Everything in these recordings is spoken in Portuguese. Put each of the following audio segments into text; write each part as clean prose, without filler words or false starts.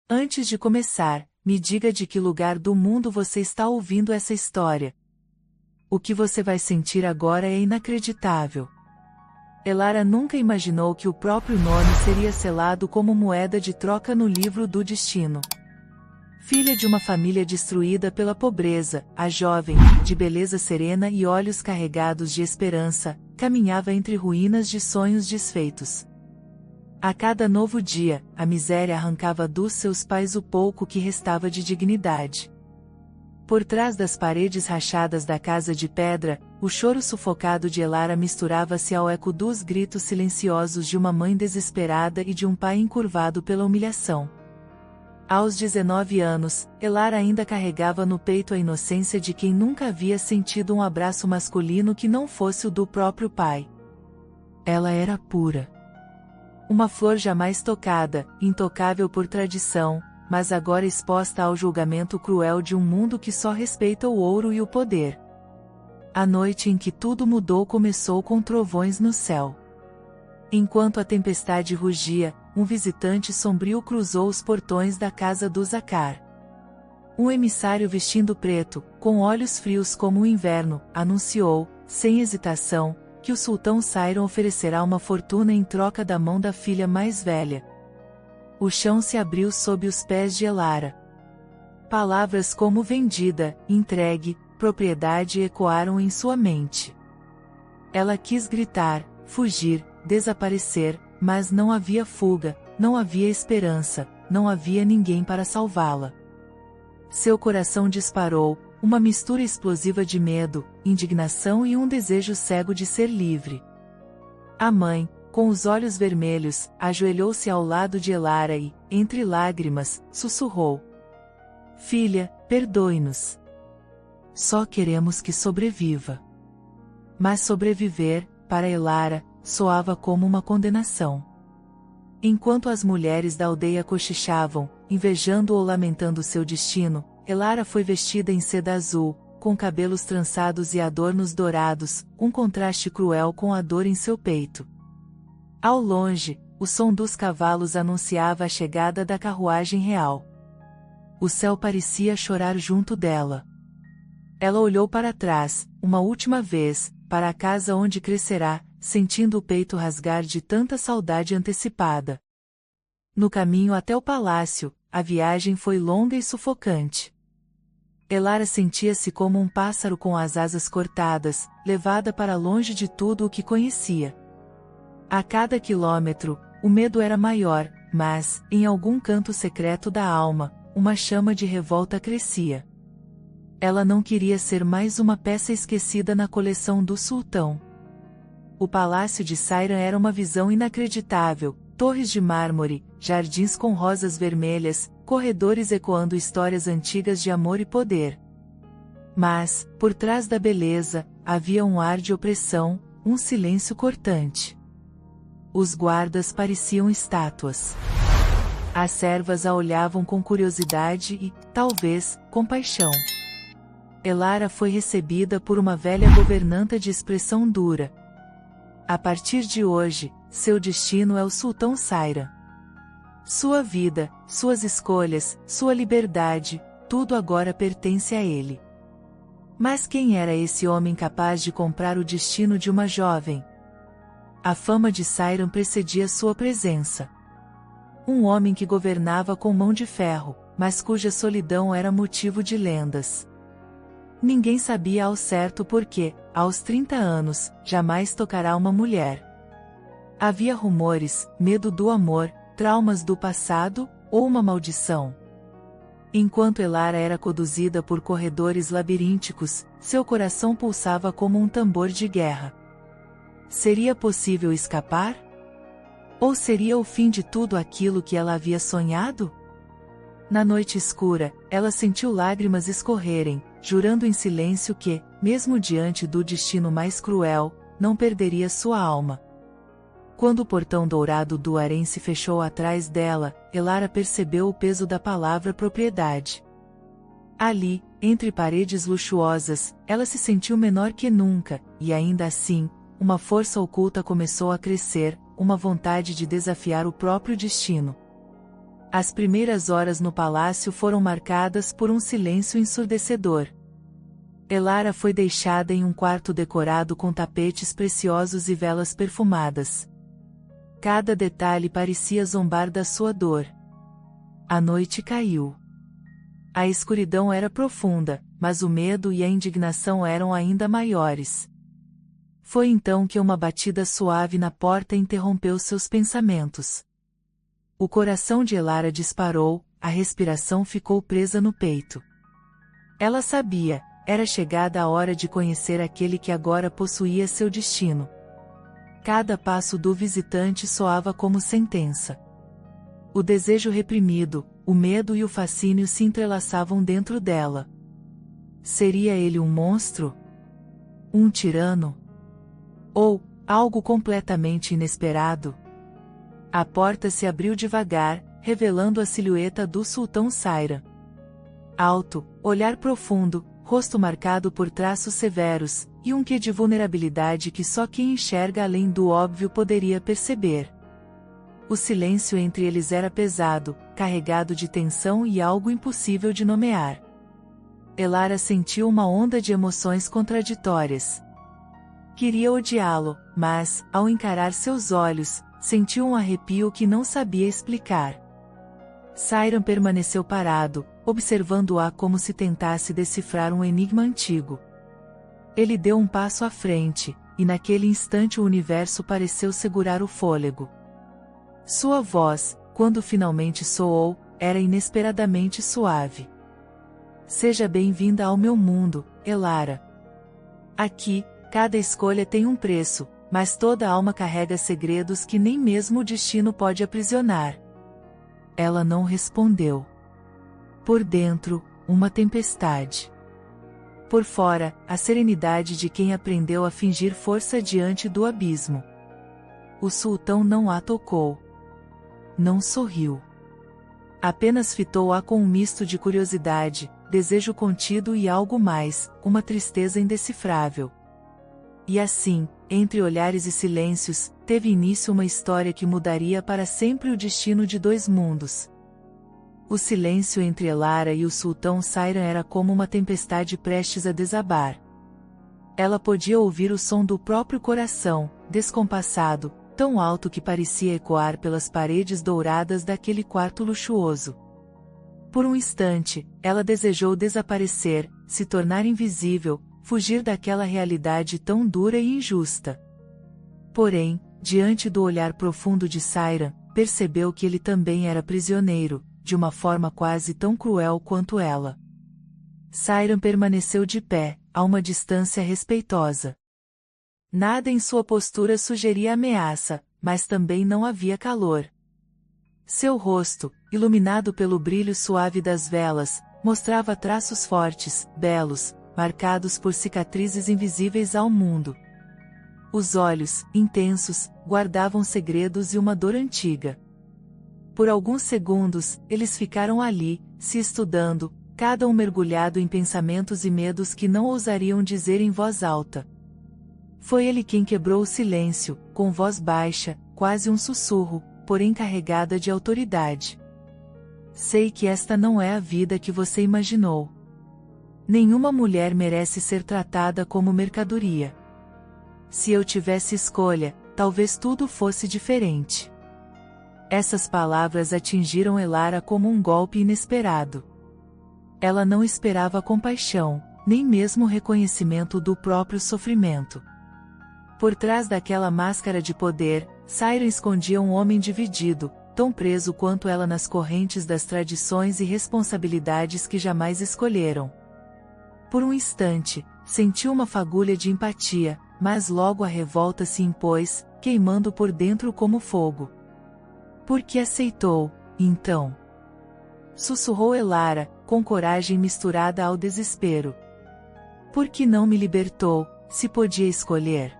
Antes de começar, me diga de que lugar do mundo você está ouvindo essa história. O que você vai sentir agora é inacreditável. Elara nunca imaginou que o próprio nome seria selado como moeda de troca no livro do destino. Filha de uma família destruída pela pobreza, a jovem, de beleza serena e olhos carregados de esperança, caminhava entre ruínas de sonhos desfeitos. A cada novo dia, a miséria arrancava dos seus pais o pouco que restava de dignidade. Por trás das paredes rachadas da casa de pedra, o choro sufocado de Elara misturava-se ao eco dos gritos silenciosos de uma mãe desesperada e de um pai encurvado pela humilhação. Aos 19 anos, Elara ainda carregava no peito a inocência de quem nunca havia sentido um abraço masculino que não fosse o do próprio pai. Ela era pura. Uma flor jamais tocada, intocável por tradição, mas agora exposta ao julgamento cruel de um mundo que só respeita o ouro e o poder. A noite em que tudo mudou começou com trovões no céu. Enquanto a tempestade rugia, um visitante sombrio cruzou os portões da casa do Zacar. Um emissário vestindo preto, com olhos frios como o inverno, anunciou, sem hesitação, que o sultão Sairon oferecerá uma fortuna em troca da mão da filha mais velha. O chão se abriu sob os pés de Elara. Palavras como vendida, entregue, propriedade ecoaram em sua mente. Ela quis gritar, fugir, desaparecer, mas não havia fuga, não havia esperança, não havia ninguém para salvá-la. Seu coração disparou, uma mistura explosiva de medo, indignação e um desejo cego de ser livre. A mãe, com os olhos vermelhos, ajoelhou-se ao lado de Elara e, entre lágrimas, sussurrou: "Filha, perdoe-nos. Só queremos que sobreviva." Mas sobreviver, para Elara, soava como uma condenação. Enquanto as mulheres da aldeia cochichavam, invejando ou lamentando seu destino, Elara foi vestida em seda azul, com cabelos trançados e adornos dourados, um contraste cruel com a dor em seu peito. Ao longe, o som dos cavalos anunciava a chegada da carruagem real. O céu parecia chorar junto dela. Ela olhou para trás, uma última vez, para a casa onde crescerá, sentindo o peito rasgar de tanta saudade antecipada. No caminho até o palácio, a viagem foi longa e sufocante. Elara sentia-se como um pássaro com as asas cortadas, levada para longe de tudo o que conhecia. A cada quilômetro, o medo era maior, mas, em algum canto secreto da alma, uma chama de revolta crescia. Ela não queria ser mais uma peça esquecida na coleção do sultão. O palácio de Sairon era uma visão inacreditável, torres de mármore, jardins com rosas vermelhas, corredores ecoando histórias antigas de amor e poder. Mas, por trás da beleza, havia um ar de opressão, um silêncio cortante. Os guardas pareciam estátuas. As servas a olhavam com curiosidade e, talvez, compaixão. Elara foi recebida por uma velha governanta de expressão dura. A partir de hoje, seu destino é o sultão Sairon. Sua vida, suas escolhas, sua liberdade, tudo agora pertence a ele. Mas quem era esse homem capaz de comprar o destino de uma jovem? A fama de Sairon precedia sua presença. Um homem que governava com mão de ferro, mas cuja solidão era motivo de lendas. Ninguém sabia ao certo porque, aos 30 anos, jamais tocará uma mulher. Havia rumores, medo do amor, traumas do passado, ou uma maldição. Enquanto Elara era conduzida por corredores labirínticos, seu coração pulsava como um tambor de guerra. Seria possível escapar? Ou seria o fim de tudo aquilo que ela havia sonhado? Na noite escura, ela sentiu lágrimas escorrerem, jurando em silêncio que, mesmo diante do destino mais cruel, não perderia sua alma. Quando o portão dourado do harém se fechou atrás dela, Elara percebeu o peso da palavra propriedade. Ali, entre paredes luxuosas, ela se sentiu menor que nunca, e ainda assim, uma força oculta começou a crescer, uma vontade de desafiar o próprio destino. As primeiras horas no palácio foram marcadas por um silêncio ensurdecedor. Elara foi deixada em um quarto decorado com tapetes preciosos e velas perfumadas. Cada detalhe parecia zombar da sua dor. A noite caiu. A escuridão era profunda, mas o medo e a indignação eram ainda maiores. Foi então que uma batida suave na porta interrompeu seus pensamentos. O coração de Elara disparou, a respiração ficou presa no peito. Ela sabia, era chegada a hora de conhecer aquele que agora possuía seu destino. Cada passo do visitante soava como sentença. O desejo reprimido, o medo e o fascínio se entrelaçavam dentro dela. Seria ele um monstro? Um tirano? Ou algo completamente inesperado? A porta se abriu devagar, revelando a silhueta do sultão Sairam. Alto, olhar profundo, rosto marcado por traços severos, e um quê de vulnerabilidade que só quem enxerga além do óbvio poderia perceber. O silêncio entre eles era pesado, carregado de tensão e algo impossível de nomear. Elara sentiu uma onda de emoções contraditórias. Queria odiá-lo, mas, ao encarar seus olhos, sentiu um arrepio que não sabia explicar. Sairam permaneceu parado, observando-a como se tentasse decifrar um enigma antigo. Ele deu um passo à frente, e naquele instante o universo pareceu segurar o fôlego. Sua voz, quando finalmente soou, era inesperadamente suave. Seja bem-vinda ao meu mundo, Elara. Aqui, cada escolha tem um preço, mas toda alma carrega segredos que nem mesmo o destino pode aprisionar. Ela não respondeu. Por dentro, uma tempestade. Por fora, a serenidade de quem aprendeu a fingir força diante do abismo. O sultão não a tocou. Não sorriu. Apenas fitou-a com um misto de curiosidade, desejo contido e algo mais, uma tristeza indecifrável. E assim, entre olhares e silêncios, teve início uma história que mudaria para sempre o destino de dois mundos. O silêncio entre Elara e o sultão Sairam era como uma tempestade prestes a desabar. Ela podia ouvir o som do próprio coração, descompassado, tão alto que parecia ecoar pelas paredes douradas daquele quarto luxuoso. Por um instante, ela desejou desaparecer, se tornar invisível, fugir daquela realidade tão dura e injusta. Porém, diante do olhar profundo de Sairam, percebeu que ele também era prisioneiro, de uma forma quase tão cruel quanto ela. Sairam permaneceu de pé, a uma distância respeitosa. Nada em sua postura sugeria ameaça, mas também não havia calor. Seu rosto, iluminado pelo brilho suave das velas, mostrava traços fortes, belos, marcados por cicatrizes invisíveis ao mundo. Os olhos, intensos, guardavam segredos e uma dor antiga. Por alguns segundos, eles ficaram ali, se estudando, cada um mergulhado em pensamentos e medos que não ousariam dizer em voz alta. Foi ele quem quebrou o silêncio, com voz baixa, quase um sussurro, porém carregada de autoridade. Sei que esta não é a vida que você imaginou. Nenhuma mulher merece ser tratada como mercadoria. Se eu tivesse escolha, talvez tudo fosse diferente. Essas palavras atingiram Elara como um golpe inesperado. Ela não esperava compaixão, nem mesmo reconhecimento do próprio sofrimento. Por trás daquela máscara de poder, Sairam escondia um homem dividido, tão preso quanto ela nas correntes das tradições e responsabilidades que jamais escolheram. Por um instante, sentiu uma fagulha de empatia, mas logo a revolta se impôs, queimando por dentro como fogo. Por que aceitou, então? Sussurrou Elara, com coragem misturada ao desespero. Por que não me libertou, se podia escolher?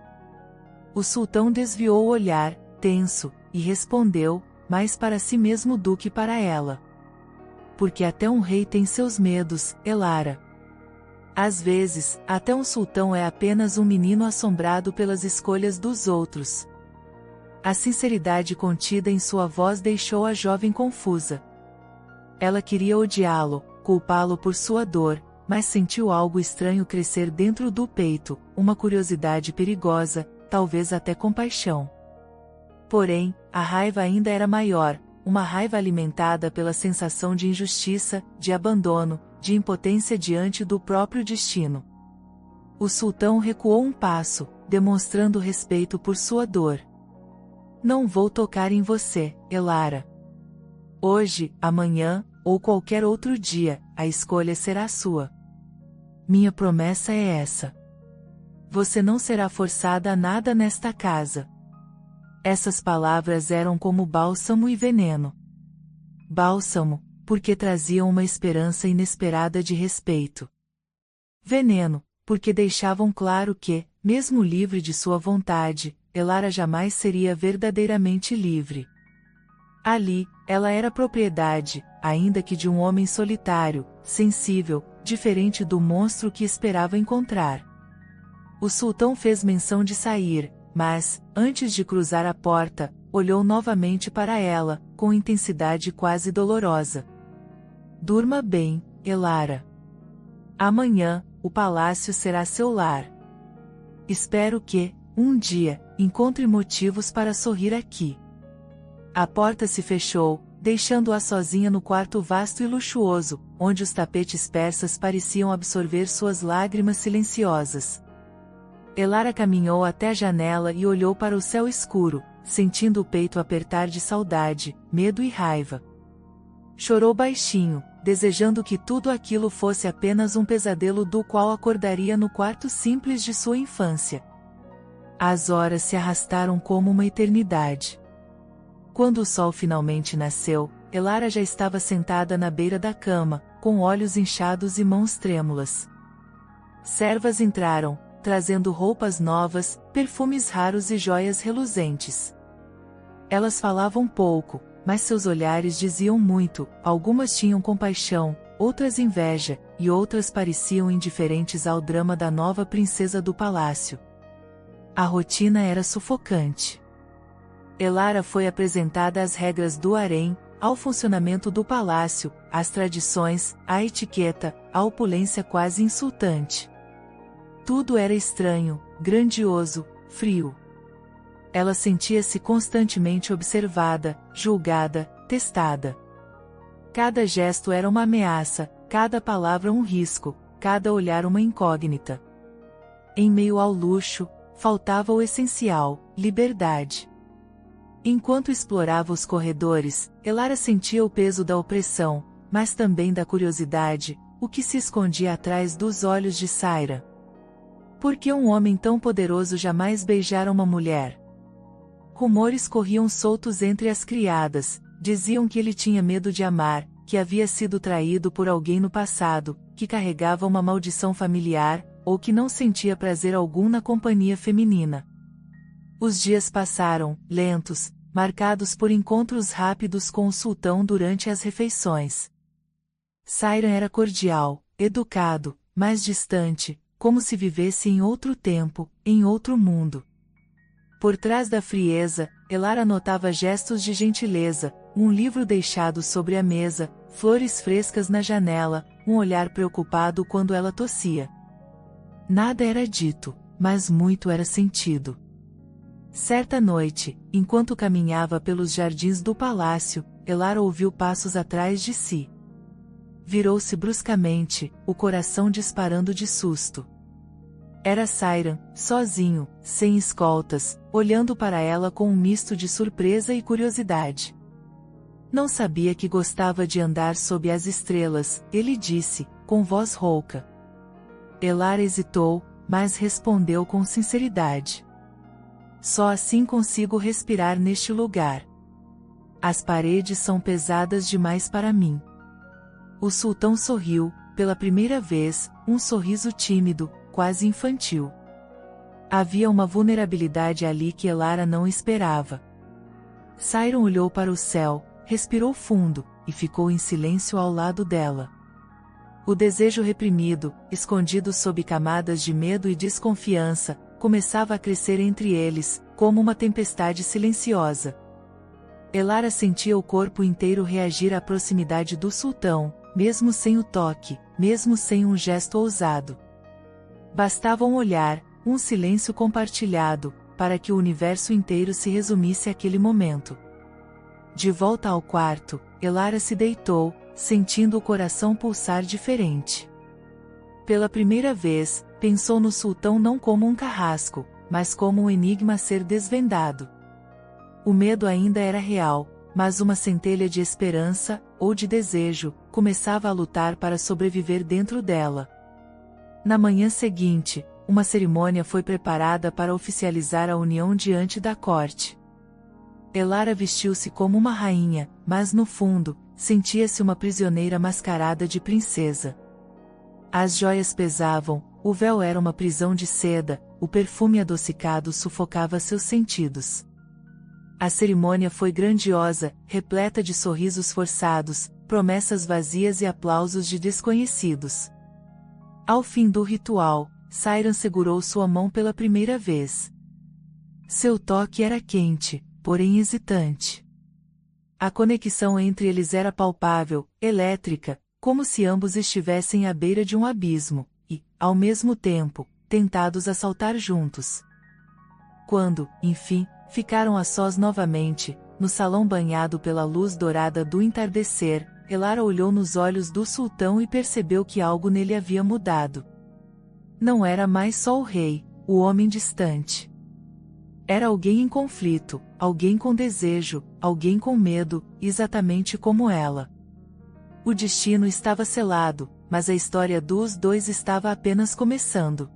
O sultão desviou o olhar, tenso, e respondeu, mais para si mesmo do que para ela. Porque até um rei tem seus medos, Elara. Às vezes, até um sultão é apenas um menino assombrado pelas escolhas dos outros. A sinceridade contida em sua voz deixou a jovem confusa. Ela queria odiá-lo, culpá-lo por sua dor, mas sentiu algo estranho crescer dentro do peito, uma curiosidade perigosa, talvez até compaixão. Porém, a raiva ainda era maior, uma raiva alimentada pela sensação de injustiça, de abandono, de impotência diante do próprio destino. O sultão recuou um passo, demonstrando respeito por sua dor. Não vou tocar em você, Elara. Hoje, amanhã, ou qualquer outro dia, a escolha será sua. Minha promessa é essa. Você não será forçada a nada nesta casa. Essas palavras eram como bálsamo e veneno. Bálsamo, porque traziam uma esperança inesperada de respeito. Veneno, porque deixavam claro que, mesmo livre de sua vontade, Elara jamais seria verdadeiramente livre. Ali, ela era propriedade, ainda que de um homem solitário, sensível, diferente do monstro que esperava encontrar. O sultão fez menção de sair, mas, antes de cruzar a porta, olhou novamente para ela, com intensidade quase dolorosa. Durma bem, Elara. Amanhã, o palácio será seu lar. Espero que, um dia, encontre motivos para sorrir aqui. A porta se fechou, deixando-a sozinha no quarto vasto e luxuoso, onde os tapetes persas pareciam absorver suas lágrimas silenciosas. Elara caminhou até a janela e olhou para o céu escuro, sentindo o peito apertar de saudade, medo e raiva. Chorou baixinho, desejando que tudo aquilo fosse apenas um pesadelo do qual acordaria no quarto simples de sua infância. As horas se arrastaram como uma eternidade. Quando o sol finalmente nasceu, Elara já estava sentada na beira da cama, com olhos inchados e mãos trêmulas. Servas entraram, trazendo roupas novas, perfumes raros e joias reluzentes. Elas falavam pouco, mas seus olhares diziam muito, algumas tinham compaixão, outras inveja, e outras pareciam indiferentes ao drama da nova princesa do palácio. A rotina era sufocante. Elara foi apresentada às regras do harém, ao funcionamento do palácio, às tradições, à etiqueta, à opulência quase insultante. Tudo era estranho, grandioso, frio. Ela sentia-se constantemente observada, julgada, testada. Cada gesto era uma ameaça, cada palavra um risco, cada olhar uma incógnita. Em meio ao luxo, faltava o essencial, liberdade. Enquanto explorava os corredores, Elara sentia o peso da opressão, mas também da curiosidade, o que se escondia atrás dos olhos de Saira. Por que um homem tão poderoso jamais beijara uma mulher? Rumores corriam soltos entre as criadas, diziam que ele tinha medo de amar, que havia sido traído por alguém no passado, que carregava uma maldição familiar, ou que não sentia prazer algum na companhia feminina. Os dias passaram, lentos, marcados por encontros rápidos com o sultão durante as refeições. Saira era cordial, educado, mas distante, como se vivesse em outro tempo, em outro mundo. Por trás da frieza, Elara notava gestos de gentileza, um livro deixado sobre a mesa, flores frescas na janela, um olhar preocupado quando ela tossia. Nada era dito, mas muito era sentido. Certa noite, enquanto caminhava pelos jardins do palácio, Elara ouviu passos atrás de si. Virou-se bruscamente, o coração disparando de susto. Era Sairan, sozinho, sem escoltas, olhando para ela com um misto de surpresa e curiosidade. Não sabia que gostava de andar sob as estrelas, ele disse, com voz rouca. Elara hesitou, mas respondeu com sinceridade. Só assim consigo respirar neste lugar. As paredes são pesadas demais para mim. O sultão sorriu, pela primeira vez, um sorriso tímido, quase infantil. Havia uma vulnerabilidade ali que Elara não esperava. Sairan olhou para o céu, respirou fundo, e ficou em silêncio ao lado dela. O desejo reprimido, escondido sob camadas de medo e desconfiança, começava a crescer entre eles, como uma tempestade silenciosa. Elara sentia o corpo inteiro reagir à proximidade do sultão, mesmo sem o toque, mesmo sem um gesto ousado. Bastava um olhar, um silêncio compartilhado, para que o universo inteiro se resumisse àquele momento. De volta ao quarto, Elara se deitou, sentindo o coração pulsar diferente. Pela primeira vez, pensou no sultão não como um carrasco, mas como um enigma a ser desvendado. O medo ainda era real, mas uma centelha de esperança, ou de desejo, começava a lutar para sobreviver dentro dela. Na manhã seguinte, uma cerimônia foi preparada para oficializar a união diante da corte. Elara vestiu-se como uma rainha, mas no fundo, sentia-se uma prisioneira mascarada de princesa. As joias pesavam, o véu era uma prisão de seda, o perfume adocicado sufocava seus sentidos. A cerimônia foi grandiosa, repleta de sorrisos forçados, promessas vazias e aplausos de desconhecidos. Ao fim do ritual, Sairan segurou sua mão pela primeira vez. Seu toque era quente, porém hesitante. A conexão entre eles era palpável, elétrica, como se ambos estivessem à beira de um abismo, e, ao mesmo tempo, tentados a saltar juntos. Quando, enfim, ficaram a sós novamente, no salão banhado pela luz dourada do entardecer, Elara olhou nos olhos do sultão e percebeu que algo nele havia mudado. Não era mais só o rei, o homem distante. Era alguém em conflito, alguém com desejo, alguém com medo, exatamente como ela. O destino estava selado, mas a história dos dois estava apenas começando.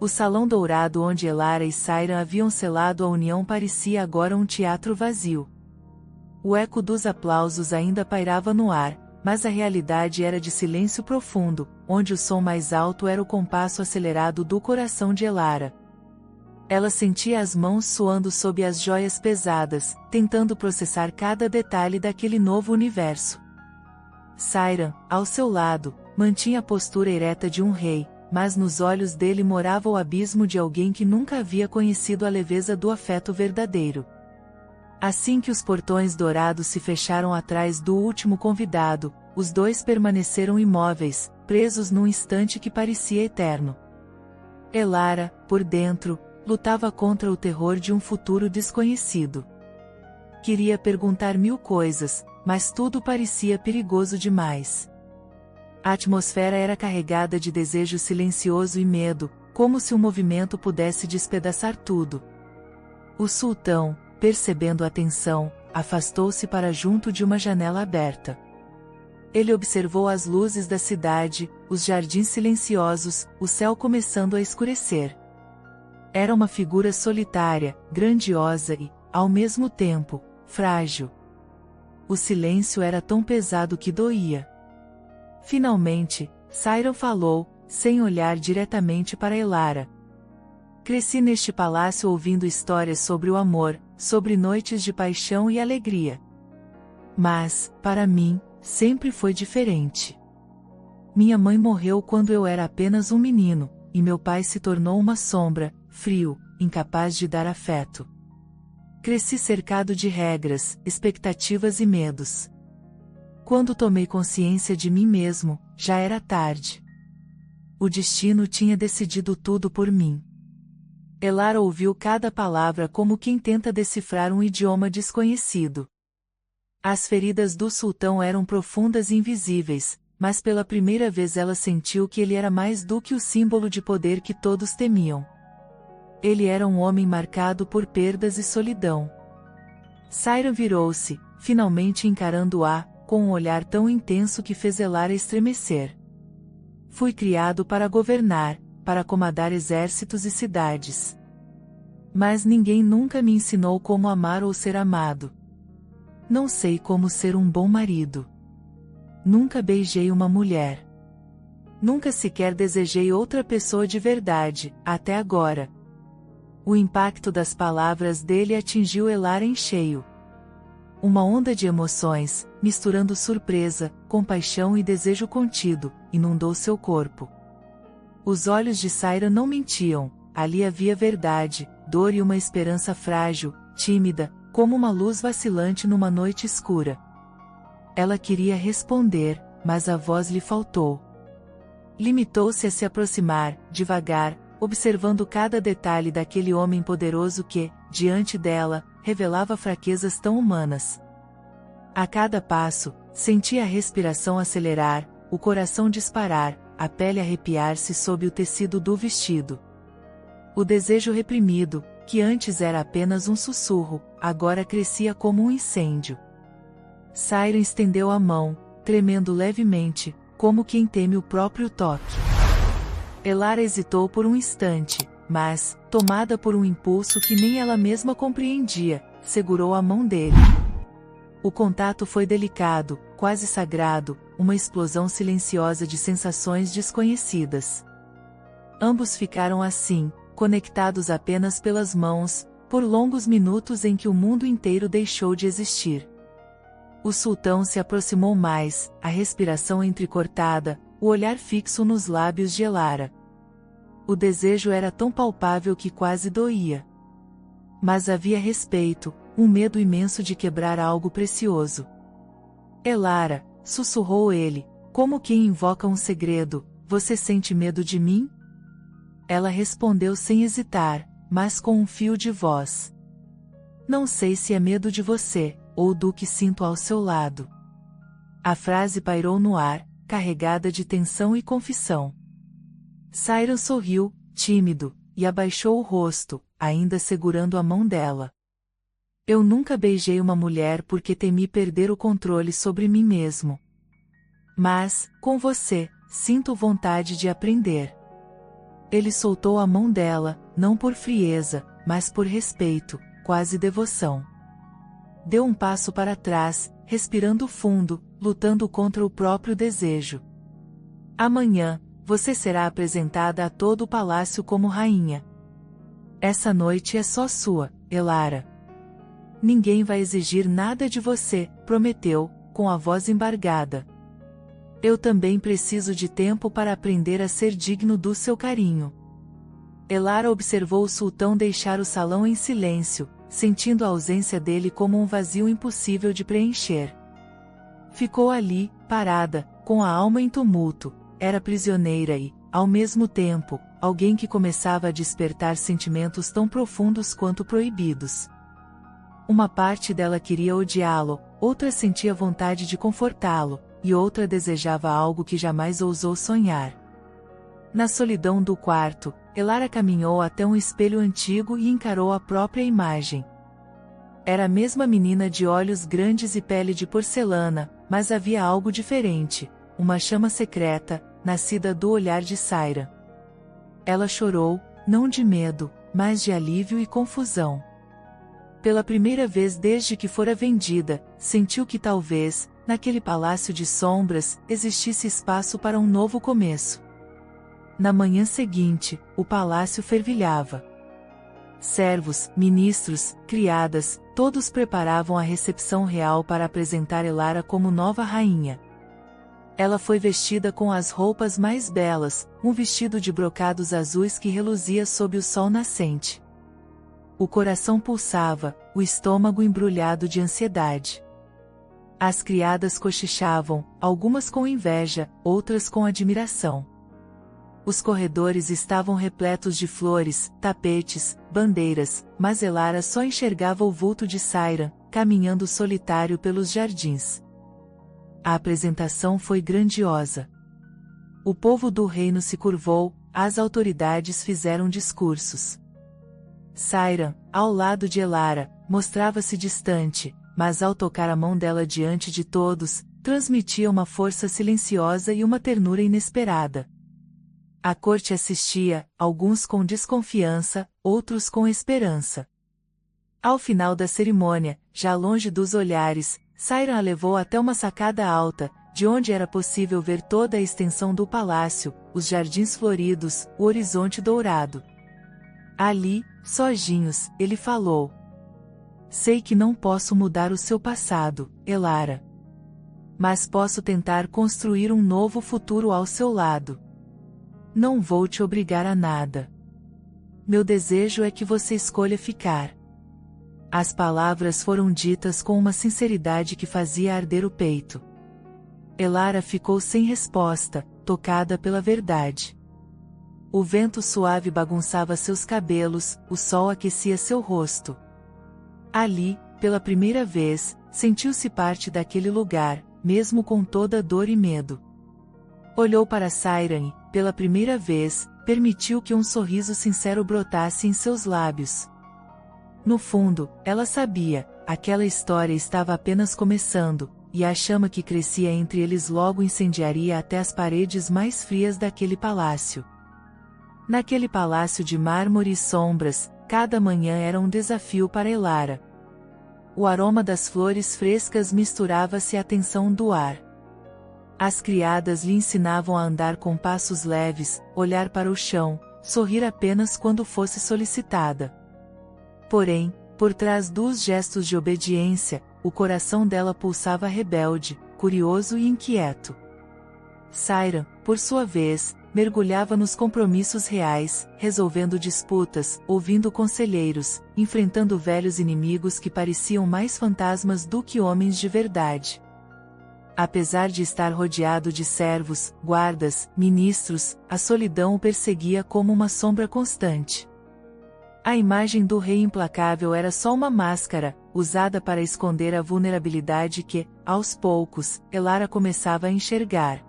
O salão dourado onde Elara e Sairan haviam selado a união parecia agora um teatro vazio. O eco dos aplausos ainda pairava no ar, mas a realidade era de silêncio profundo, onde o som mais alto era o compasso acelerado do coração de Elara. Ela sentia as mãos suando sob as joias pesadas, tentando processar cada detalhe daquele novo universo. Sairan, ao seu lado, mantinha a postura ereta de um rei, mas nos olhos dele morava o abismo de alguém que nunca havia conhecido a leveza do afeto verdadeiro. Assim que os portões dourados se fecharam atrás do último convidado, os dois permaneceram imóveis, presos num instante que parecia eterno. Elara, por dentro, lutava contra o terror de um futuro desconhecido. Queria perguntar mil coisas, mas tudo parecia perigoso demais. A atmosfera era carregada de desejo silencioso e medo, como se um movimento pudesse despedaçar tudo. O sultão, percebendo a tensão, afastou-se para junto de uma janela aberta. Ele observou as luzes da cidade, os jardins silenciosos, o céu começando a escurecer. Era uma figura solitária, grandiosa e, ao mesmo tempo, frágil. O silêncio era tão pesado que doía. Finalmente, Sairan falou, sem olhar diretamente para Elara. Cresci neste palácio ouvindo histórias sobre o amor, sobre noites de paixão e alegria. Mas, para mim, sempre foi diferente. Minha mãe morreu quando eu era apenas um menino, e meu pai se tornou uma sombra, frio, incapaz de dar afeto. Cresci cercado de regras, expectativas e medos. Quando tomei consciência de mim mesmo, já era tarde. O destino tinha decidido tudo por mim. Elara ouviu cada palavra como quem tenta decifrar um idioma desconhecido. As feridas do sultão eram profundas e invisíveis, mas pela primeira vez ela sentiu que ele era mais do que o símbolo de poder que todos temiam. Ele era um homem marcado por perdas e solidão. Sairan virou-se, finalmente encarando-a, com um olhar tão intenso que fez Elara estremecer. Fui criado para governar, para comandar exércitos e cidades. Mas ninguém nunca me ensinou como amar ou ser amado. Não sei como ser um bom marido. Nunca beijei uma mulher. Nunca sequer desejei outra pessoa de verdade, até agora. O impacto das palavras dele atingiu Elara em cheio. Uma onda de emoções, misturando surpresa, compaixão e desejo contido, inundou seu corpo. Os olhos de Sairan não mentiam, ali havia verdade, dor e uma esperança frágil, tímida, como uma luz vacilante numa noite escura. Ela queria responder, mas a voz lhe faltou. Limitou-se a se aproximar, devagar, observando cada detalhe daquele homem poderoso que, diante dela, revelava fraquezas tão humanas. A cada passo, sentia a respiração acelerar, o coração disparar, a pele arrepiar-se sob o tecido do vestido. O desejo reprimido, que antes era apenas um sussurro, agora crescia como um incêndio. Siren estendeu a mão, tremendo levemente, como quem teme o próprio toque. Elara hesitou por um instante, mas, tomada por um impulso que nem ela mesma compreendia, segurou a mão dele. O contato foi delicado, quase sagrado, uma explosão silenciosa de sensações desconhecidas. Ambos ficaram assim, conectados apenas pelas mãos, por longos minutos em que o mundo inteiro deixou de existir. O sultão se aproximou mais, a respiração entrecortada, o olhar fixo nos lábios de Elara. O desejo era tão palpável que quase doía. Mas havia respeito, um medo imenso de quebrar algo precioso. Elara, sussurrou ele, como quem invoca um segredo, você sente medo de mim? Ela respondeu sem hesitar, mas com um fio de voz. Não sei se é medo de você, ou do que sinto ao seu lado. A frase pairou no ar, carregada de tensão e confissão. Siren sorriu, tímido, e abaixou o rosto, ainda segurando a mão dela. Eu nunca beijei uma mulher porque temi perder o controle sobre mim mesmo. Mas, com você, sinto vontade de aprender. Ele soltou a mão dela, não por frieza, mas por respeito, quase devoção. Deu um passo para trás, respirando fundo, lutando contra o próprio desejo. Amanhã, você será apresentada a todo o palácio como rainha. Essa noite é só sua, Elara. Ninguém vai exigir nada de você, prometeu, com a voz embargada. Eu também preciso de tempo para aprender a ser digno do seu carinho. Elara observou o sultão deixar o salão em silêncio, sentindo a ausência dele como um vazio impossível de preencher. Ficou ali, parada, com a alma em tumulto, era prisioneira e, ao mesmo tempo, alguém que começava a despertar sentimentos tão profundos quanto proibidos. Uma parte dela queria odiá-lo, outra sentia vontade de confortá-lo, e outra desejava algo que jamais ousou sonhar. Na solidão do quarto, Elara caminhou até um espelho antigo e encarou a própria imagem. Era a mesma menina de olhos grandes e pele de porcelana, mas havia algo diferente, uma chama secreta, nascida do olhar de Siren. Ela chorou, não de medo, mas de alívio e confusão. Pela primeira vez desde que fora vendida, sentiu que talvez, naquele palácio de sombras, existisse espaço para um novo começo. Na manhã seguinte, o palácio fervilhava. Servos, ministros, criadas, todos preparavam a recepção real para apresentar Elara como nova rainha. Ela foi vestida com as roupas mais belas, um vestido de brocados azuis que reluzia sob o sol nascente. O coração pulsava, o estômago embrulhado de ansiedade. As criadas cochichavam, algumas com inveja, outras com admiração. Os corredores estavam repletos de flores, tapetes, bandeiras, mas Elara só enxergava o vulto de Siren, caminhando solitário pelos jardins. A apresentação foi grandiosa. O povo do reino se curvou, as autoridades fizeram discursos. Siren, ao lado de Elara, mostrava-se distante, mas ao tocar a mão dela diante de todos, transmitia uma força silenciosa e uma ternura inesperada. A corte assistia, alguns com desconfiança, outros com esperança. Ao final da cerimônia, já longe dos olhares, Siren a levou até uma sacada alta, de onde era possível ver toda a extensão do palácio, os jardins floridos, o horizonte dourado. Ali, sozinhos, ele falou. Sei que não posso mudar o seu passado, Elara. Mas posso tentar construir um novo futuro ao seu lado. Não vou te obrigar a nada. Meu desejo é que você escolha ficar. As palavras foram ditas com uma sinceridade que fazia arder o peito. Elara ficou sem resposta, tocada pela verdade. O vento suave bagunçava seus cabelos, o sol aquecia seu rosto. Ali, pela primeira vez, sentiu-se parte daquele lugar, mesmo com toda dor e medo. Olhou para Sayran e, pela primeira vez, permitiu que um sorriso sincero brotasse em seus lábios. No fundo, ela sabia, aquela história estava apenas começando, e a chama que crescia entre eles logo incendiaria até as paredes mais frias daquele palácio. Naquele palácio de mármore e sombras, cada manhã era um desafio para Elara. O aroma das flores frescas misturava-se à tensão do ar. As criadas lhe ensinavam a andar com passos leves, olhar para o chão, sorrir apenas quando fosse solicitada. Porém, por trás dos gestos de obediência, o coração dela pulsava rebelde, curioso e inquieto. Sayran, por sua vez, mergulhava nos compromissos reais, resolvendo disputas, ouvindo conselheiros, enfrentando velhos inimigos que pareciam mais fantasmas do que homens de verdade. Apesar de estar rodeado de servos, guardas, ministros, a solidão o perseguia como uma sombra constante. A imagem do rei implacável era só uma máscara, usada para esconder a vulnerabilidade que, aos poucos, Elara começava a enxergar.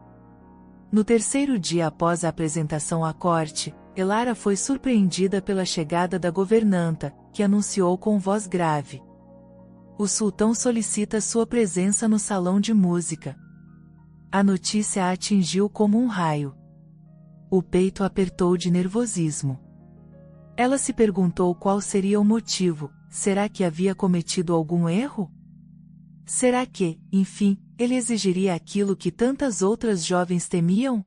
No terceiro dia após a apresentação à corte, Elara foi surpreendida pela chegada da governanta, que anunciou com voz grave: "O sultão solicita sua presença no salão de música." A notícia a atingiu como um raio. O peito apertou de nervosismo. Ela se perguntou qual seria o motivo. Será que havia cometido algum erro? Será que, enfim, ele exigiria aquilo que tantas outras jovens temiam?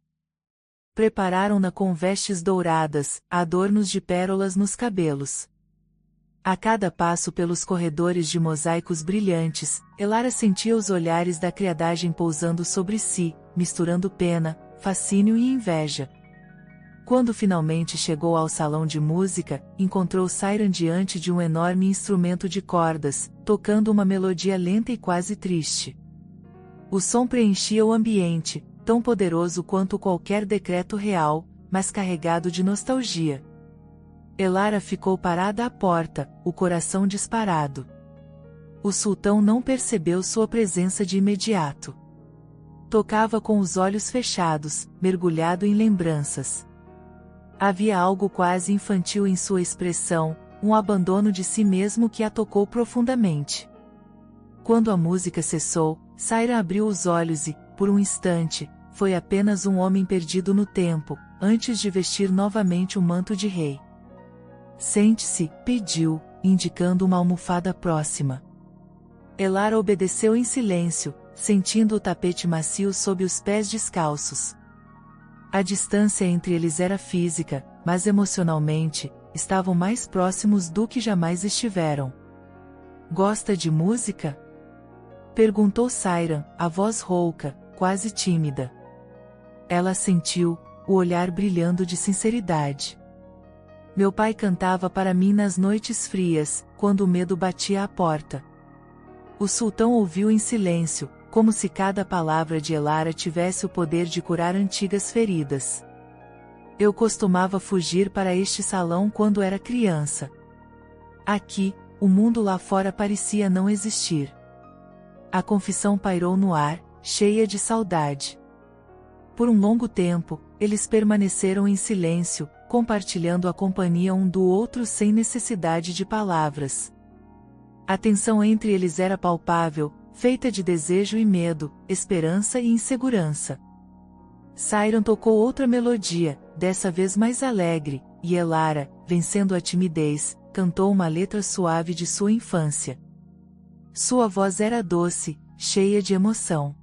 Prepararam-na com vestes douradas, adornos de pérolas nos cabelos. A cada passo pelos corredores de mosaicos brilhantes, Elara sentia os olhares da criadagem pousando sobre si, misturando pena, fascínio e inveja. Quando finalmente chegou ao salão de música, encontrou Sayran diante de um enorme instrumento de cordas, tocando uma melodia lenta e quase triste. O som preenchia o ambiente, tão poderoso quanto qualquer decreto real, mas carregado de nostalgia. Elara ficou parada à porta, o coração disparado. O sultão não percebeu sua presença de imediato. Tocava com os olhos fechados, mergulhado em lembranças. Havia algo quase infantil em sua expressão, um abandono de si mesmo que a tocou profundamente. Quando a música cessou, Sayran abriu os olhos e, por um instante, foi apenas um homem perdido no tempo, antes de vestir novamente o manto de rei. "Sente-se", pediu, indicando uma almofada próxima. Elara obedeceu em silêncio, sentindo o tapete macio sob os pés descalços. A distância entre eles era física, mas emocionalmente, estavam mais próximos do que jamais estiveram. "Gosta de música?" perguntou Sayran, a voz rouca, quase tímida. Ela assentiu, o olhar brilhando de sinceridade. "Meu pai cantava para mim nas noites frias, quando o medo batia à porta." O sultão ouviu em silêncio, como se cada palavra de Elara tivesse o poder de curar antigas feridas. "Eu costumava fugir para este salão quando era criança. Aqui, o mundo lá fora parecia não existir." A confissão pairou no ar, cheia de saudade. Por um longo tempo, eles permaneceram em silêncio, compartilhando a companhia um do outro sem necessidade de palavras. A tensão entre eles era palpável, feita de desejo e medo, esperança e insegurança. Sayran tocou outra melodia, dessa vez mais alegre, e Elara, vencendo a timidez, cantou uma letra suave de sua infância. Sua voz era doce, cheia de emoção.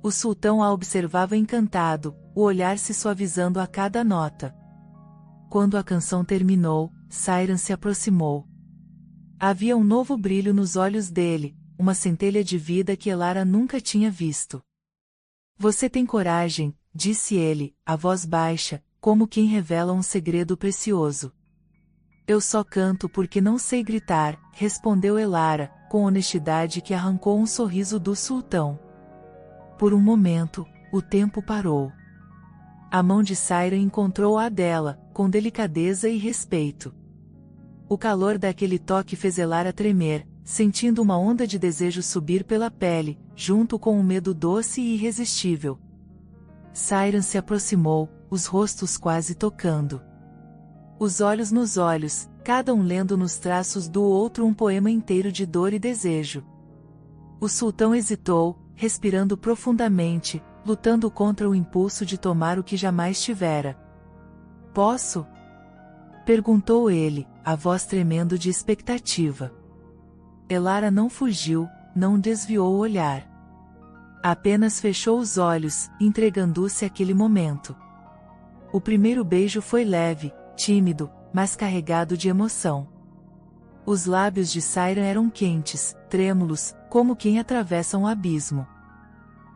O sultão a observava encantado, o olhar se suavizando a cada nota. Quando a canção terminou, Sayran se aproximou. Havia um novo brilho nos olhos dele, uma centelha de vida que Elara nunca tinha visto. "Você tem coragem", disse ele, a voz baixa, como quem revela um segredo precioso. Eu só canto porque não sei gritar, respondeu Elara, com honestidade que arrancou um sorriso do sultão. Por um momento, o tempo parou. A mão de Sayran encontrou a dela, com delicadeza e respeito. O calor daquele toque fez Elara tremer, sentindo uma onda de desejo subir pela pele, junto com um medo doce e irresistível. Sayran se aproximou, os rostos quase tocando. Os olhos nos olhos, cada um lendo nos traços do outro um poema inteiro de dor e desejo. O sultão hesitou, respirando profundamente, lutando contra o impulso de tomar o que jamais tivera. Posso? Perguntou ele, a voz tremendo de expectativa. Elara não fugiu, não desviou o olhar. Apenas fechou os olhos, entregando-se àquele momento. O primeiro beijo foi leve, tímido, mas carregado de emoção. Os lábios de Sayran eram quentes, trêmulos, como quem atravessa um abismo.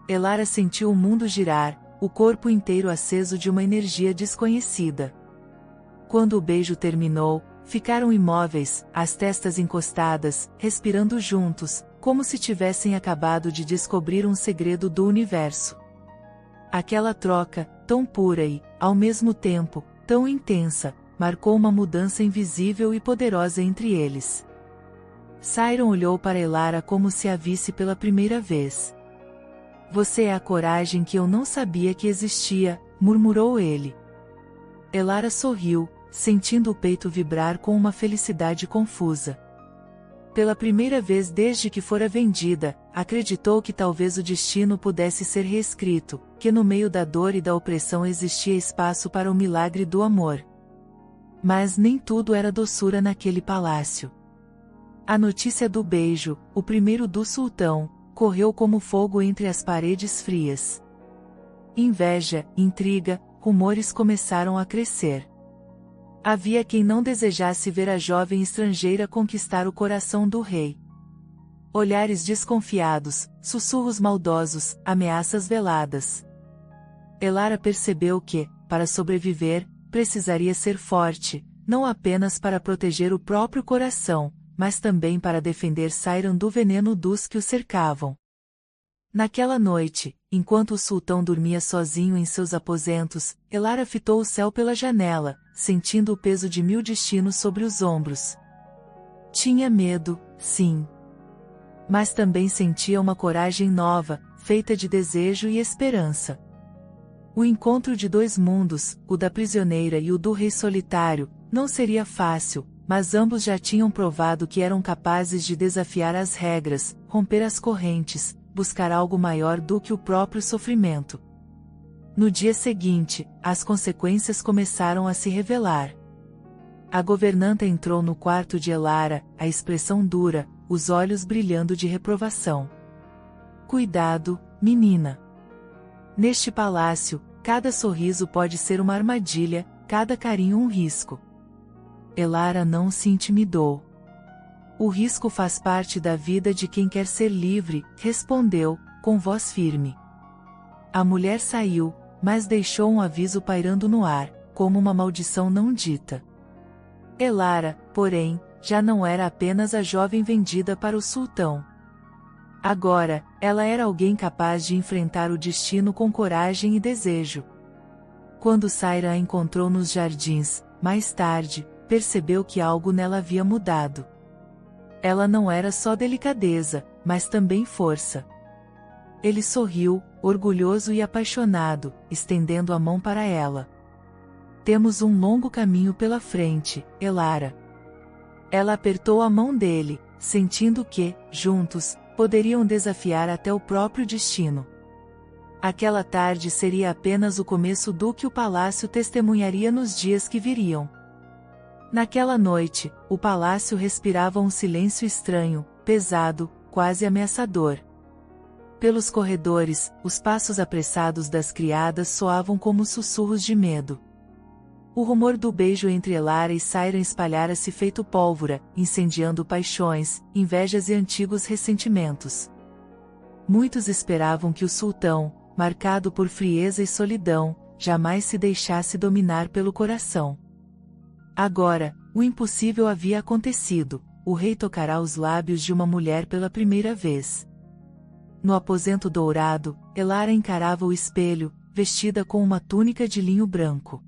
Elara sentiu o mundo girar, o corpo inteiro aceso de uma energia desconhecida. Quando o beijo terminou, ficaram imóveis, as testas encostadas, respirando juntos, como se tivessem acabado de descobrir um segredo do universo. Aquela troca, tão pura e, ao mesmo tempo, tão intensa, marcou uma mudança invisível e poderosa entre eles. Sayran olhou para Elara como se a visse pela primeira vez. Você é a coragem que eu não sabia que existia, murmurou ele. Elara sorriu, sentindo o peito vibrar com uma felicidade confusa. Pela primeira vez desde que fora vendida, acreditou que talvez o destino pudesse ser reescrito, que no meio da dor e da opressão existia espaço para o milagre do amor. Mas nem tudo era doçura naquele palácio. A notícia do beijo, o primeiro do sultão, correu como fogo entre as paredes frias. Inveja, intriga, rumores começaram a crescer. Havia quem não desejasse ver a jovem estrangeira conquistar o coração do rei. Olhares desconfiados, sussurros maldosos, ameaças veladas. Elara percebeu que, para sobreviver, precisaria ser forte, não apenas para proteger o próprio coração, mas também para defender Sayran do veneno dos que o cercavam. Naquela noite, enquanto o sultão dormia sozinho em seus aposentos, Elara fitou o céu pela janela, sentindo o peso de 1000 destinos sobre os ombros. Tinha medo, sim. Mas também sentia uma coragem nova, feita de desejo e esperança. O encontro de dois mundos, o da prisioneira e o do rei solitário, não seria fácil, mas ambos já tinham provado que eram capazes de desafiar as regras, romper as correntes, buscar algo maior do que o próprio sofrimento. No dia seguinte, as consequências começaram a se revelar. A governanta entrou no quarto de Elara, a expressão dura, os olhos brilhando de reprovação. Cuidado, menina. Neste palácio, cada sorriso pode ser uma armadilha, cada carinho um risco. Elara não se intimidou. O risco faz parte da vida de quem quer ser livre, respondeu, com voz firme. A mulher saiu, mas deixou um aviso pairando no ar, como uma maldição não dita. Elara, porém, já não era apenas a jovem vendida para o sultão. Agora, ela era alguém capaz de enfrentar o destino com coragem e desejo. Quando Sayran a encontrou nos jardins, mais tarde, percebeu que algo nela havia mudado. Ela não era só delicadeza, mas também força. Ele sorriu, orgulhoso e apaixonado, estendendo a mão para ela. Temos um longo caminho pela frente, Elara. Ela apertou a mão dele, sentindo que, juntos, poderiam desafiar até o próprio destino. Aquela tarde seria apenas o começo do que o palácio testemunharia nos dias que viriam. Naquela noite, o palácio respirava um silêncio estranho, pesado, quase ameaçador. Pelos corredores, os passos apressados das criadas soavam como sussurros de medo. O rumor do beijo entre Elara e Sayran espalhara-se feito pólvora, incendiando paixões, invejas e antigos ressentimentos. Muitos esperavam que o sultão, marcado por frieza e solidão, jamais se deixasse dominar pelo coração. Agora, O impossível havia acontecido, o rei tocará os lábios de uma mulher pela primeira vez. No aposento dourado, Elara encarava o espelho, vestida com uma túnica de linho branco.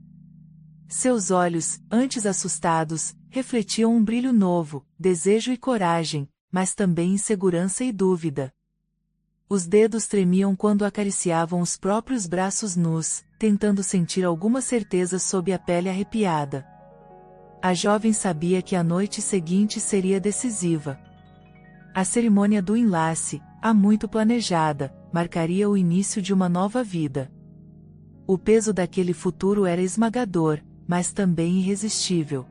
Seus olhos, antes assustados, refletiam um brilho novo, desejo e coragem, mas também insegurança e dúvida. Os dedos tremiam quando acariciavam os próprios braços nus, tentando sentir alguma certeza sob a pele arrepiada. A jovem sabia que a noite seguinte seria decisiva. A cerimônia do enlace, há muito planejada, marcaria o início de uma nova vida. O peso daquele futuro era esmagador, mas também irresistível.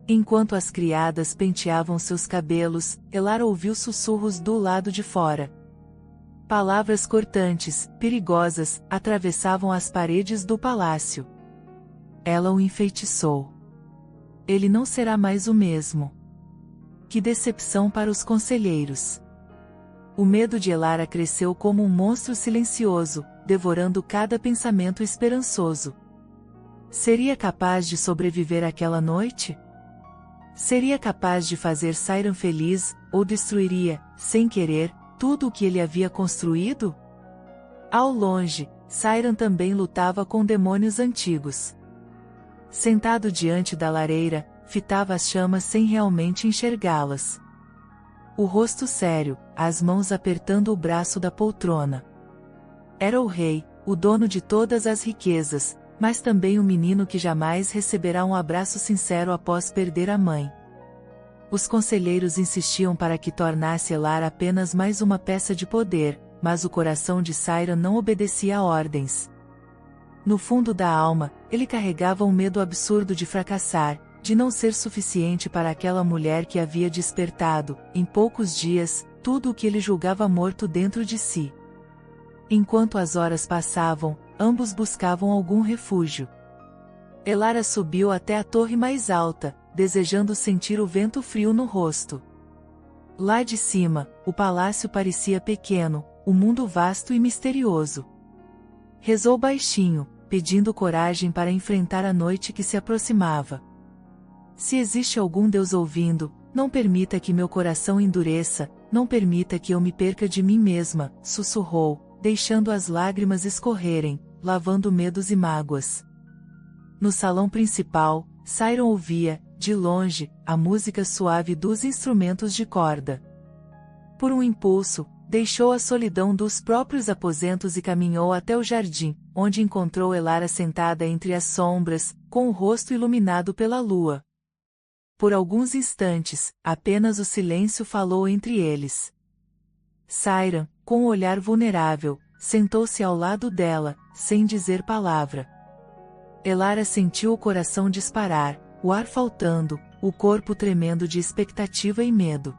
Enquanto as criadas penteavam seus cabelos, Elara ouviu sussurros do lado de fora. Palavras cortantes, perigosas, atravessavam as paredes do palácio. Ela o enfeitiçou. Ele não será mais o mesmo. Que decepção para os conselheiros. O medo de Elara cresceu como um monstro silencioso, devorando cada pensamento esperançoso. Seria capaz de sobreviver àquela noite? Seria capaz de fazer Sairan feliz, ou destruiria, sem querer, tudo o que ele havia construído? Ao longe, Sairan também lutava com demônios antigos. Sentado diante da lareira, fitava as chamas sem realmente enxergá-las. O rosto sério, as mãos apertando o braço da poltrona. Era o rei, o dono de todas as riquezas, mas também o menino que jamais receberá um abraço sincero após perder a mãe. Os conselheiros insistiam para que tornasse Elara apenas mais uma peça de poder, mas o coração de Sairan não obedecia a ordens. No fundo da alma, ele carregava um medo absurdo de fracassar, de não ser suficiente para aquela mulher que havia despertado, em poucos dias, tudo o que ele julgava morto dentro de si. Enquanto as horas passavam, ambos buscavam algum refúgio. Elara subiu até a torre mais alta, desejando sentir o vento frio no rosto. Lá de cima, o palácio parecia pequeno, o mundo vasto e misterioso. Rezou baixinho, pedindo coragem para enfrentar a noite que se aproximava. Se existe algum Deus ouvindo, não permita que meu coração endureça, não permita que eu me perca de mim mesma, sussurrou, deixando as lágrimas escorrerem, lavando medos e mágoas. No salão principal, Sairan ouvia, de longe, a música suave dos instrumentos de corda. Por um impulso, deixou a solidão dos próprios aposentos e caminhou até o jardim, onde encontrou Elara sentada entre as sombras, com o rosto iluminado pela lua. Por alguns instantes, apenas o silêncio falou entre eles. Sairan, com um olhar vulnerável, sentou-se ao lado dela, sem dizer palavra. Elara sentiu o coração disparar, o ar faltando, o corpo tremendo de expectativa e medo.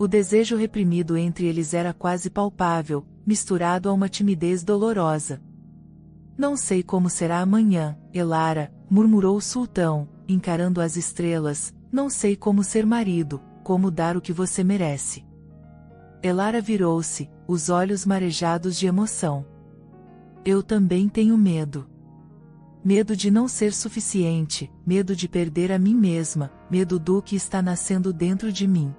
O desejo reprimido entre eles era quase palpável, misturado a uma timidez dolorosa. Não sei como será amanhã, Elara, murmurou o sultão, encarando as estrelas, não sei como ser marido, como dar o que você merece. Elara virou-se, os olhos marejados de emoção. Eu também tenho medo. Medo de não ser suficiente, medo de perder a mim mesma, medo do que está nascendo dentro de mim.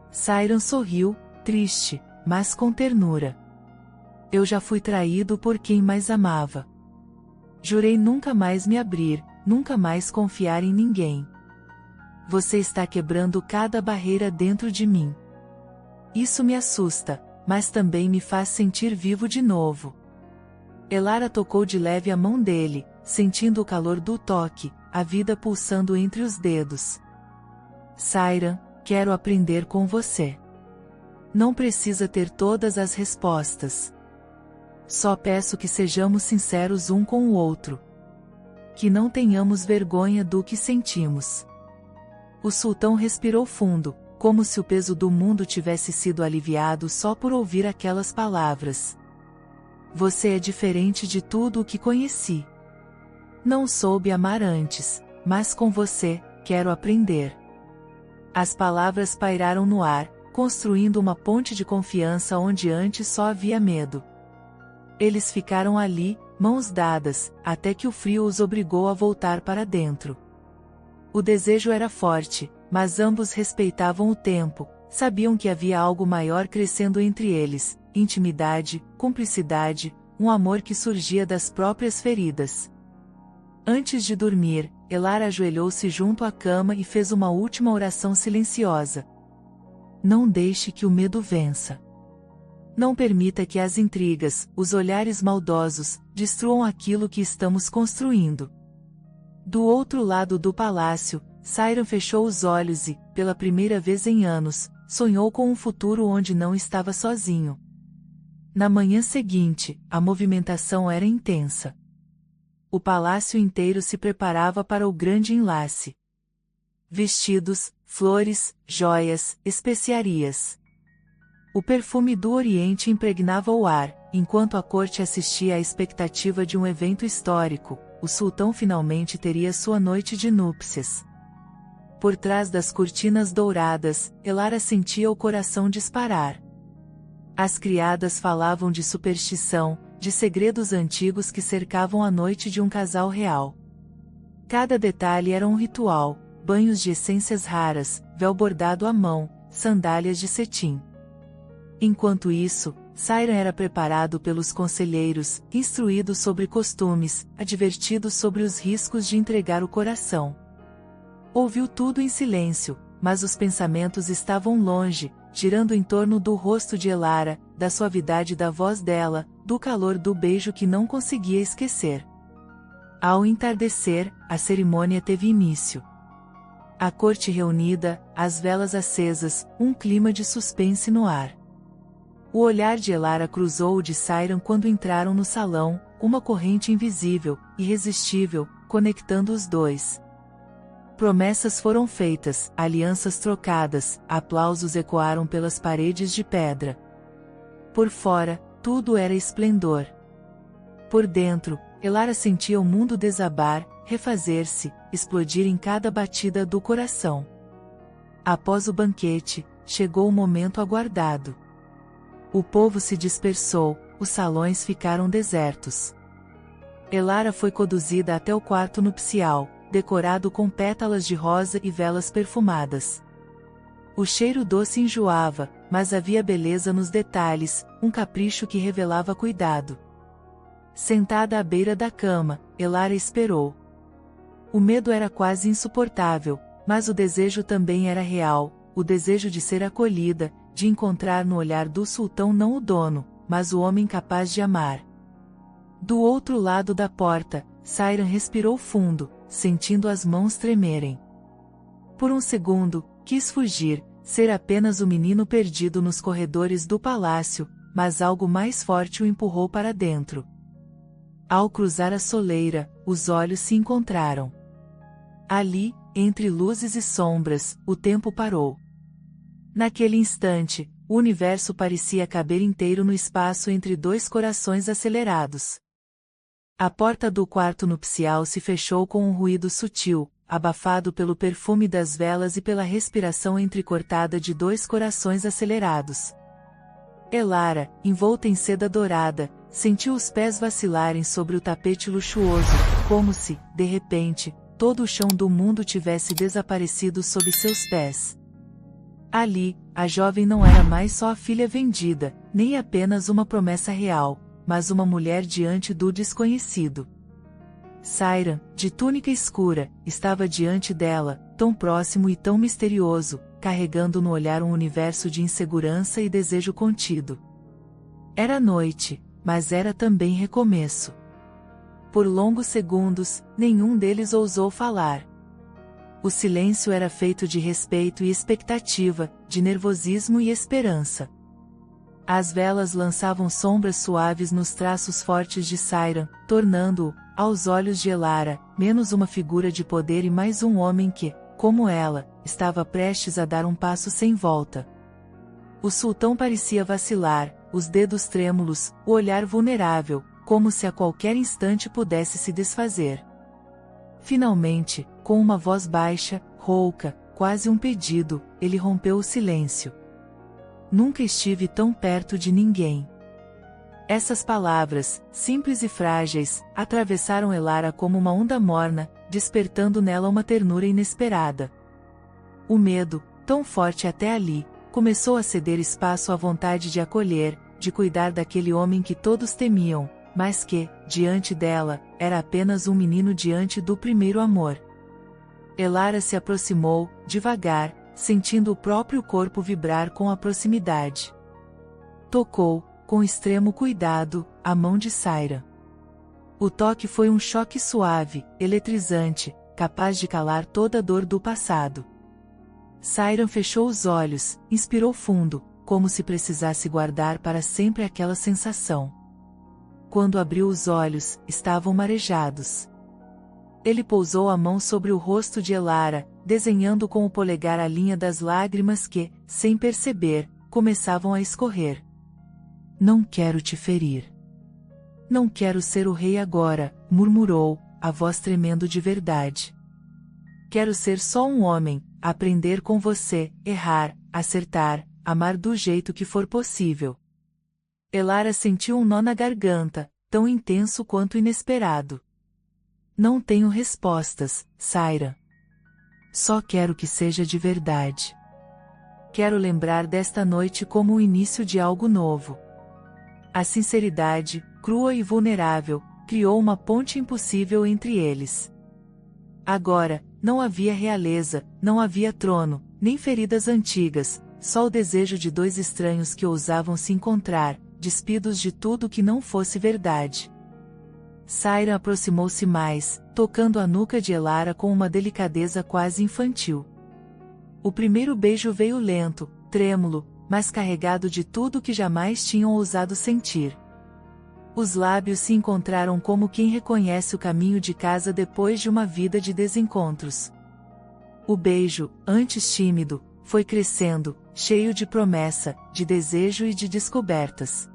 Sairan sorriu, triste, mas com ternura. Eu já fui traído por quem mais amava. Jurei nunca mais me abrir, nunca mais confiar em ninguém. Você está quebrando cada barreira dentro de mim. Isso me assusta, mas também me faz sentir vivo de novo. Elara tocou de leve a mão dele, sentindo o calor do toque, a vida pulsando entre os dedos. Sairan, quero aprender com você. Não precisa ter todas as respostas. Só peço que sejamos sinceros um com o outro. Que não tenhamos vergonha do que sentimos. O sultão respirou fundo, como se o peso do mundo tivesse sido aliviado só por ouvir aquelas palavras. Você é diferente de tudo o que conheci. Não soube amar antes, mas com você, quero aprender. As palavras pairaram no ar, construindo uma ponte de confiança onde antes só havia medo. Eles ficaram ali, mãos dadas, até que o frio os obrigou a voltar para dentro. O desejo era forte, mas ambos respeitavam o tempo, sabiam que havia algo maior crescendo entre eles, intimidade, cumplicidade, um amor que surgia das próprias feridas. Antes de dormir, Elara ajoelhou-se junto à cama e fez uma última oração silenciosa. Não deixe que o medo vença. Não permita que as intrigas, os olhares maldosos, destruam aquilo que estamos construindo. Do outro lado do palácio, Sairam fechou os olhos e, pela primeira vez em anos, sonhou com um futuro onde não estava sozinho. Na manhã seguinte, a movimentação era intensa. O palácio inteiro se preparava para o grande enlace. Vestidos, flores, joias, especiarias. O perfume do Oriente impregnava o ar, enquanto a corte assistia à expectativa de um evento histórico. O sultão finalmente teria sua noite de núpcias. Por trás das cortinas douradas, Elara sentia o coração disparar. As criadas falavam de superstição, de segredos antigos que cercavam a noite de um casal real. Cada detalhe era um ritual: banhos de essências raras, véu bordado à mão, sandálias de cetim. Enquanto isso, Sairam era preparado pelos conselheiros, instruído sobre costumes, advertido sobre os riscos de entregar o coração. Ouviu tudo em silêncio, mas os pensamentos estavam longe, girando em torno do rosto de Elara, da suavidade da voz dela, do calor do beijo que não conseguia esquecer. Ao entardecer, a cerimônia teve início. A corte reunida, as velas acesas, um clima de suspense no ar. O olhar de Elara cruzou o de Sairam quando entraram no salão, uma corrente invisível, irresistível, conectando os dois. Promessas foram feitas, alianças trocadas, aplausos ecoaram pelas paredes de pedra. Por fora, tudo era esplendor. Por dentro, Elara sentia o mundo desabar, refazer-se, explodir em cada batida do coração. Após o banquete, chegou o momento aguardado. O povo se dispersou, os salões ficaram desertos. Elara foi conduzida até o quarto nupcial, decorado com pétalas de rosa e velas perfumadas. O cheiro doce enjoava, mas havia beleza nos detalhes, um capricho que revelava cuidado. Sentada à beira da cama, Elara esperou. O medo era quase insuportável, mas o desejo também era real, o desejo de ser acolhida, de encontrar no olhar do sultão não o dono, mas o homem capaz de amar. Do outro lado da porta, Sairam respirou fundo, sentindo as mãos tremerem. Por um segundo, quis fugir, ser apenas o menino perdido nos corredores do palácio, mas algo mais forte o empurrou para dentro. Ao cruzar a soleira, os olhos se encontraram. Ali, entre luzes e sombras, o tempo parou. Naquele instante, o universo parecia caber inteiro no espaço entre dois corações acelerados. A porta do quarto nupcial se fechou com um ruído sutil, abafado pelo perfume das velas e pela respiração entrecortada de dois corações acelerados. Elara, envolta em seda dourada, sentiu os pés vacilarem sobre o tapete luxuoso, como se, de repente, todo o chão do mundo tivesse desaparecido sob seus pés. Ali, a jovem não era mais só a filha vendida, nem apenas uma promessa real, mas uma mulher diante do desconhecido. Sairam, de túnica escura, estava diante dela, tão próximo e tão misterioso, carregando no olhar um universo de insegurança e desejo contido. Era noite, mas era também recomeço. Por longos segundos, nenhum deles ousou falar. O silêncio era feito de respeito e expectativa, de nervosismo e esperança. As velas lançavam sombras suaves nos traços fortes de Sairam, tornando-o, aos olhos de Elara, menos uma figura de poder e mais um homem que, como ela, estava prestes a dar um passo sem volta. O sultão parecia vacilar, os dedos trêmulos, o olhar vulnerável, como se a qualquer instante pudesse se desfazer. Finalmente, com uma voz baixa, rouca, quase um pedido, ele rompeu o silêncio. Nunca estive tão perto de ninguém. Essas palavras, simples e frágeis, atravessaram Elara como uma onda morna, despertando nela uma ternura inesperada. O medo, tão forte até ali, começou a ceder espaço à vontade de acolher, de cuidar daquele homem que todos temiam, mas que, diante dela, era apenas um menino diante do primeiro amor. Elara se aproximou, devagar, sentindo o próprio corpo vibrar com a proximidade. Tocou, com extremo cuidado, a mão de Sayran. O toque foi um choque suave, eletrizante, capaz de calar toda a dor do passado. Sayran fechou os olhos, inspirou fundo, como se precisasse guardar para sempre aquela sensação. Quando abriu os olhos, estavam marejados. Ele pousou a mão sobre o rosto de Elara, desenhando com o polegar a linha das lágrimas que, sem perceber, começavam a escorrer. Não quero te ferir. Não quero ser o rei agora, murmurou, a voz tremendo de verdade. Quero ser só um homem, aprender com você, errar, acertar, amar do jeito que for possível. Elara sentiu um nó na garganta, tão intenso quanto inesperado. Não tenho respostas, Sayran. Só quero que seja de verdade. Quero lembrar desta noite como o início de algo novo. A sinceridade, crua e vulnerável, criou uma ponte impossível entre eles. Agora, não havia realeza, não havia trono, nem feridas antigas, só o desejo de dois estranhos que ousavam se encontrar, despidos de tudo que não fosse verdade. Sayran aproximou-se mais, tocando a nuca de Elara com uma delicadeza quase infantil. O primeiro beijo veio lento, trêmulo, mas carregado de tudo que jamais tinham ousado sentir. Os lábios se encontraram como quem reconhece o caminho de casa depois de uma vida de desencontros. O beijo, antes tímido, foi crescendo, cheio de promessa, de desejo e de descobertas.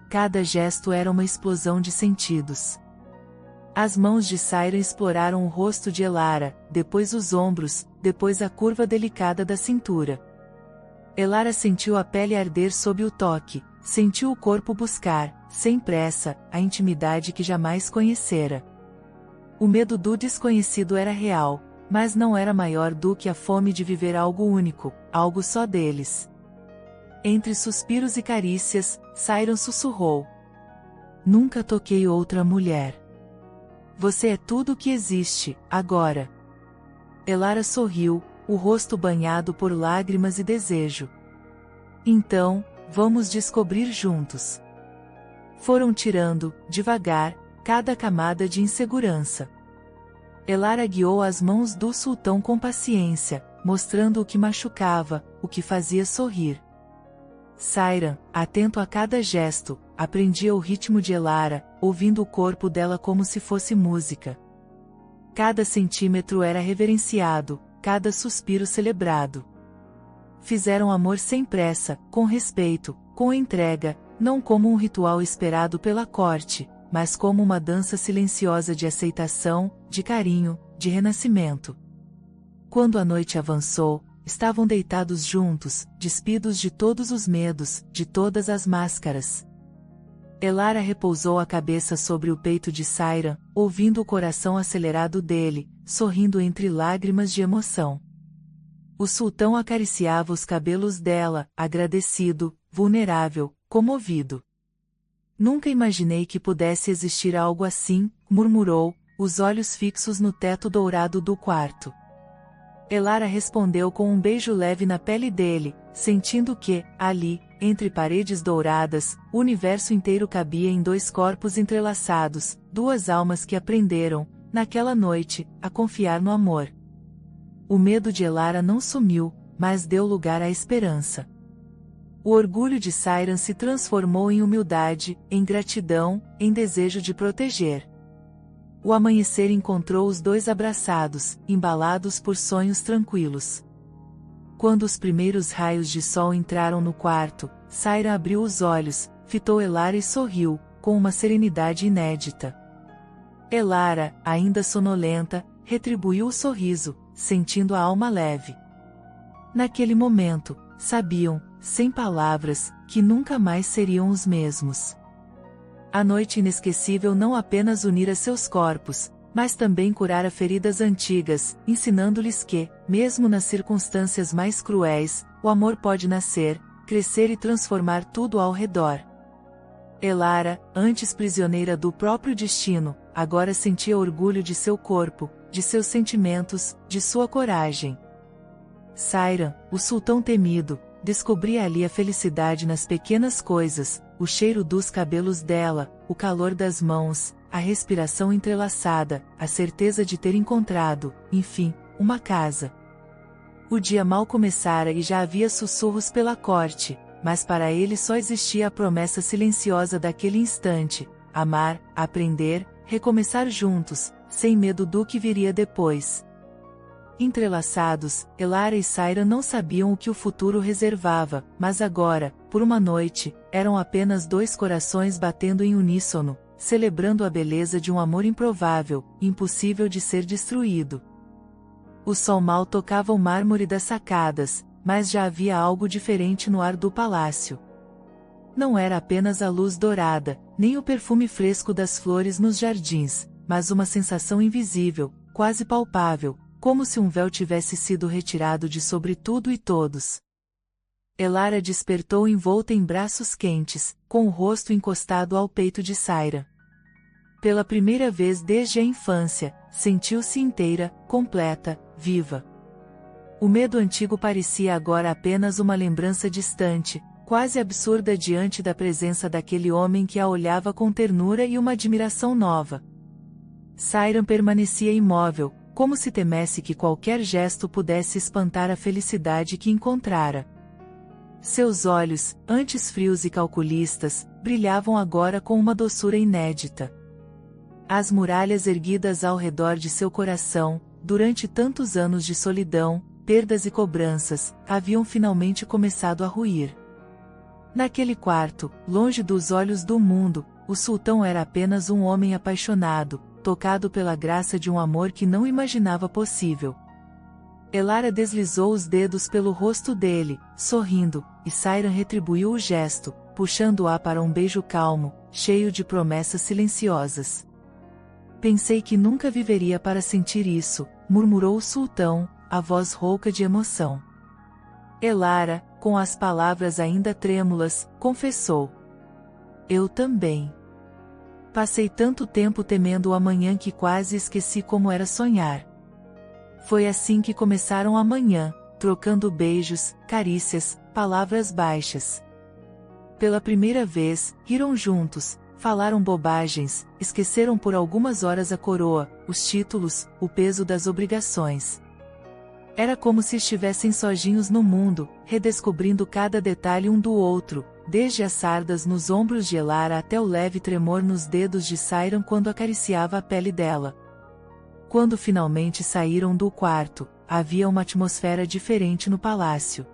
Cada gesto era uma explosão de sentidos. As mãos de Sayran exploraram o rosto de Elara, depois os ombros, depois a curva delicada da cintura. Elara sentiu a pele arder sob o toque, sentiu o corpo buscar, sem pressa, a intimidade que jamais conhecera. O medo do desconhecido era real, mas não era maior do que a fome de viver algo único, algo só deles. Entre suspiros e carícias, Sayran sussurrou: Nunca toquei outra mulher. Você é tudo o que existe, agora. Elara sorriu, o rosto banhado por lágrimas e desejo. Então, vamos descobrir juntos. Foram tirando, devagar, cada camada de insegurança. Elara guiou as mãos do sultão com paciência, mostrando o que machucava, o que fazia sorrir. Sayran, atento a cada gesto, aprendia o ritmo de Elara, ouvindo o corpo dela como se fosse música. Cada centímetro era reverenciado, cada suspiro celebrado. Fizeram amor sem pressa, com respeito, com entrega, não como um ritual esperado pela corte, mas como uma dança silenciosa de aceitação, de carinho, de renascimento. Quando a noite avançou, estavam deitados juntos, despidos de todos os medos, de todas as máscaras. Elara repousou a cabeça sobre o peito de Sayran, ouvindo o coração acelerado dele, sorrindo entre lágrimas de emoção. O sultão acariciava os cabelos dela, agradecido, vulnerável, comovido. Nunca imaginei que pudesse existir algo assim, murmurou, os olhos fixos no teto dourado do quarto. Elara respondeu com um beijo leve na pele dele, sentindo que, ali, entre paredes douradas, o universo inteiro cabia em dois corpos entrelaçados, duas almas que aprenderam, naquela noite, a confiar no amor. O medo de Elara não sumiu, mas deu lugar à esperança. O orgulho de Sayran se transformou em humildade, em gratidão, em desejo de proteger. O amanhecer encontrou os dois abraçados, embalados por sonhos tranquilos. Quando os primeiros raios de sol entraram no quarto, Sayran abriu os olhos, fitou Elara e sorriu, com uma serenidade inédita. Elara, ainda sonolenta, retribuiu o sorriso, sentindo a alma leve. Naquele momento, sabiam, sem palavras, que nunca mais seriam os mesmos. A noite inesquecível não apenas unira seus corpos, mas também curara feridas antigas, ensinando-lhes que, mesmo nas circunstâncias mais cruéis, o amor pode nascer, crescer e transformar tudo ao redor. Elara, antes prisioneira do próprio destino, agora sentia orgulho de seu corpo, de seus sentimentos, de sua coragem. Sairam, o sultão temido, descobria ali a felicidade nas pequenas coisas, o cheiro dos cabelos dela, o calor das mãos, a respiração entrelaçada, a certeza de ter encontrado, enfim, uma casa. O dia mal começara e já havia sussurros pela corte, mas para ele só existia a promessa silenciosa daquele instante: amar, aprender, recomeçar juntos, sem medo do que viria depois. Entrelaçados, Elara e Sairam não sabiam o que o futuro reservava, mas agora, por uma noite, eram apenas dois corações batendo em uníssono, celebrando a beleza de um amor improvável, impossível de ser destruído. O sol mal tocava o mármore das sacadas, mas já havia algo diferente no ar do palácio. Não era apenas a luz dourada, nem o perfume fresco das flores nos jardins, mas uma sensação invisível, quase palpável, como se um véu tivesse sido retirado de sobre tudo e todos. Elara despertou envolta em braços quentes, com o rosto encostado ao peito de Sairam. Pela primeira vez desde a infância, sentiu-se inteira, completa, viva. O medo antigo parecia agora apenas uma lembrança distante, quase absurda diante da presença daquele homem que a olhava com ternura e uma admiração nova. Sairam permanecia imóvel, como se temesse que qualquer gesto pudesse espantar a felicidade que encontrara. Seus olhos, antes frios e calculistas, brilhavam agora com uma doçura inédita. As muralhas erguidas ao redor de seu coração, durante tantos anos de solidão, perdas e cobranças, haviam finalmente começado a ruir. Naquele quarto, longe dos olhos do mundo, o sultão era apenas um homem apaixonado, tocado pela graça de um amor que não imaginava possível. Elara deslizou os dedos pelo rosto dele, sorrindo, e Sairam retribuiu o gesto, puxando-a para um beijo calmo, cheio de promessas silenciosas. Pensei que nunca viveria para sentir isso, murmurou o sultão, a voz rouca de emoção. Elara, com as palavras ainda trêmulas, confessou: eu também. Passei tanto tempo temendo o amanhã que quase esqueci como era sonhar. Foi assim que começaram a manhã, trocando beijos, carícias, palavras baixas. Pela primeira vez, riram juntos, falaram bobagens, esqueceram por algumas horas a coroa, os títulos, o peso das obrigações. Era como se estivessem sozinhos no mundo, redescobrindo cada detalhe um do outro, desde as sardas nos ombros de Elara até o leve tremor nos dedos de Sairam quando acariciava a pele dela. Quando finalmente saíram do quarto, havia uma atmosfera diferente no palácio.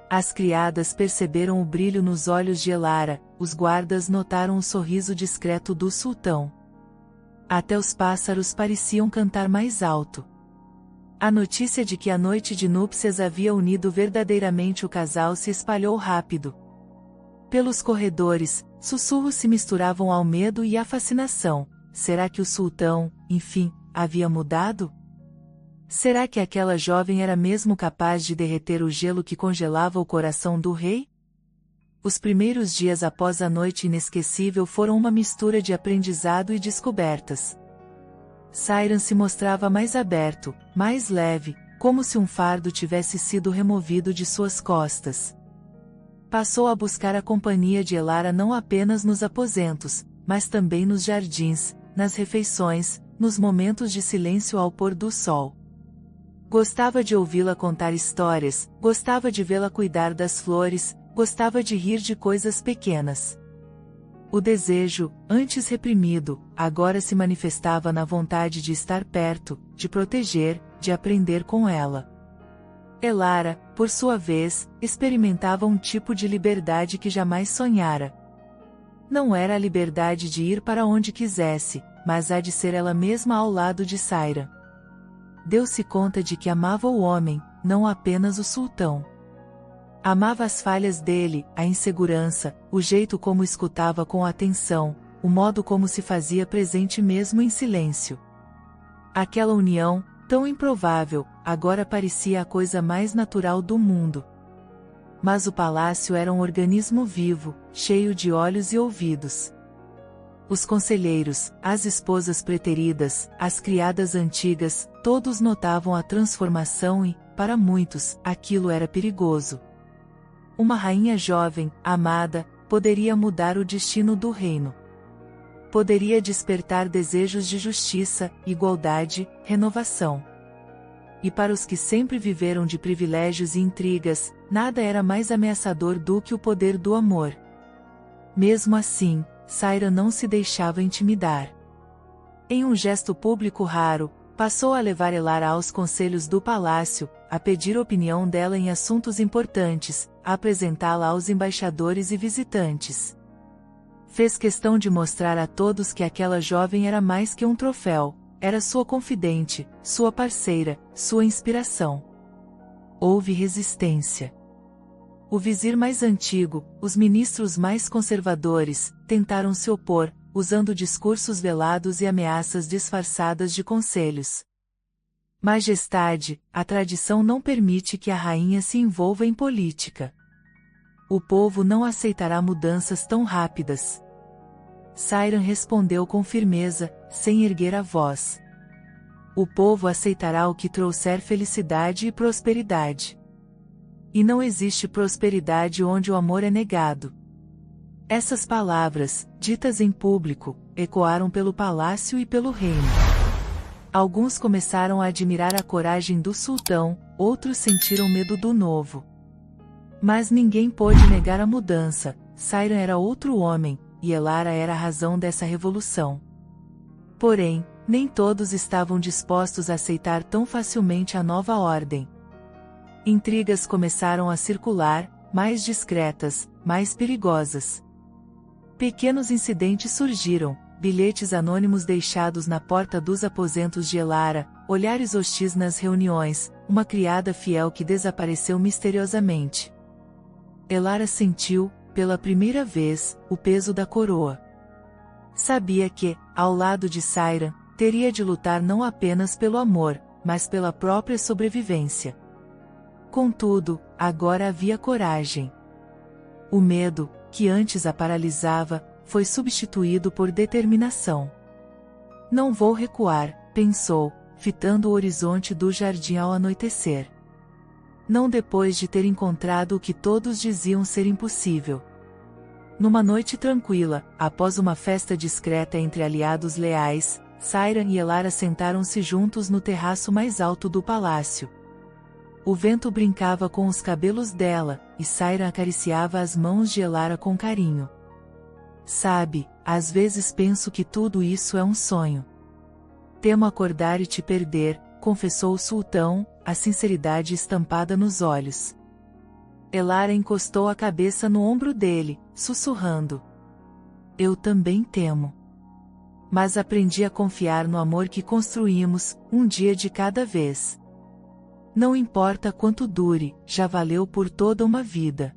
As criadas perceberam o brilho nos olhos de Elara, os guardas notaram o sorriso discreto do sultão. Até os pássaros pareciam cantar mais alto. A notícia de que a noite de núpcias havia unido verdadeiramente o casal se espalhou rápido. Pelos corredores, sussurros se misturavam ao medo e à fascinação. Será que o sultão, enfim, havia mudado? Será que aquela jovem era mesmo capaz de derreter o gelo que congelava o coração do rei? Os primeiros dias após a noite inesquecível foram uma mistura de aprendizado e descobertas. Sairam se mostrava mais aberto, mais leve, como se um fardo tivesse sido removido de suas costas. Passou a buscar a companhia de Elara não apenas nos aposentos, mas também nos jardins, nas refeições, nos momentos de silêncio ao pôr do sol. Gostava de ouvi-la contar histórias, gostava de vê-la cuidar das flores, gostava de rir de coisas pequenas. O desejo, antes reprimido, agora se manifestava na vontade de estar perto, de proteger, de aprender com ela. Elara, por sua vez, experimentava um tipo de liberdade que jamais sonhara. Não era a liberdade de ir para onde quisesse, mas a de ser ela mesma ao lado de Sairam. Deu-se conta de que amava o homem, não apenas o sultão. Amava as falhas dele, a insegurança, o jeito como escutava com atenção, o modo como se fazia presente mesmo em silêncio. Aquela união, tão improvável, agora parecia a coisa mais natural do mundo. Mas o palácio era um organismo vivo, cheio de olhos e ouvidos. Os conselheiros, as esposas preteridas, as criadas antigas, todos notavam a transformação e, para muitos, aquilo era perigoso. Uma rainha jovem, amada, poderia mudar o destino do reino. Poderia despertar desejos de justiça, igualdade, renovação. E para os que sempre viveram de privilégios e intrigas, nada era mais ameaçador do que o poder do amor. Mesmo assim, Sayra não se deixava intimidar. Em um gesto público raro, passou a levar Elara aos conselhos do palácio, a pedir opinião dela em assuntos importantes, a apresentá-la aos embaixadores e visitantes. Fez questão de mostrar a todos que aquela jovem era mais que um troféu, era sua confidente, sua parceira, sua inspiração. Houve resistência. O vizir mais antigo, os ministros mais conservadores, tentaram se opor, usando discursos velados e ameaças disfarçadas de conselhos. Majestade, a tradição não permite que a rainha se envolva em política. O povo não aceitará mudanças tão rápidas. Sayran respondeu com firmeza, sem erguer a voz. O povo aceitará o que trouxer felicidade e prosperidade. E não existe prosperidade onde o amor é negado. Essas palavras, ditas em público, ecoaram pelo palácio e pelo reino. Alguns começaram a admirar a coragem do sultão, outros sentiram medo do novo. Mas ninguém pôde negar a mudança. Sayran era outro homem, e Elara era a razão dessa revolução. Porém, nem todos estavam dispostos a aceitar tão facilmente a nova ordem. Intrigas começaram a circular, mais discretas, mais perigosas. Pequenos incidentes surgiram, bilhetes anônimos deixados na porta dos aposentos de Elara, olhares hostis nas reuniões, uma criada fiel que desapareceu misteriosamente. Elara sentiu, pela primeira vez, o peso da coroa. Sabia que, ao lado de Sayran, teria de lutar não apenas pelo amor, mas pela própria sobrevivência. Contudo, agora havia coragem. O medo, que antes a paralisava, foi substituído por determinação. Não vou recuar, pensou, fitando o horizonte do jardim ao anoitecer. Não depois de ter encontrado o que todos diziam ser impossível. Numa noite tranquila, após uma festa discreta entre aliados leais, Sayran e Elara sentaram-se juntos no terraço mais alto do palácio. O vento brincava com os cabelos dela, e Sayran acariciava as mãos de Elara com carinho. Sabe, às vezes penso que tudo isso é um sonho. Temo acordar e te perder, confessou o sultão, a sinceridade estampada nos olhos. Elara encostou a cabeça no ombro dele, sussurrando. Eu também temo. Mas aprendi a confiar no amor que construímos, um dia de cada vez. Não importa quanto dure, já valeu por toda uma vida.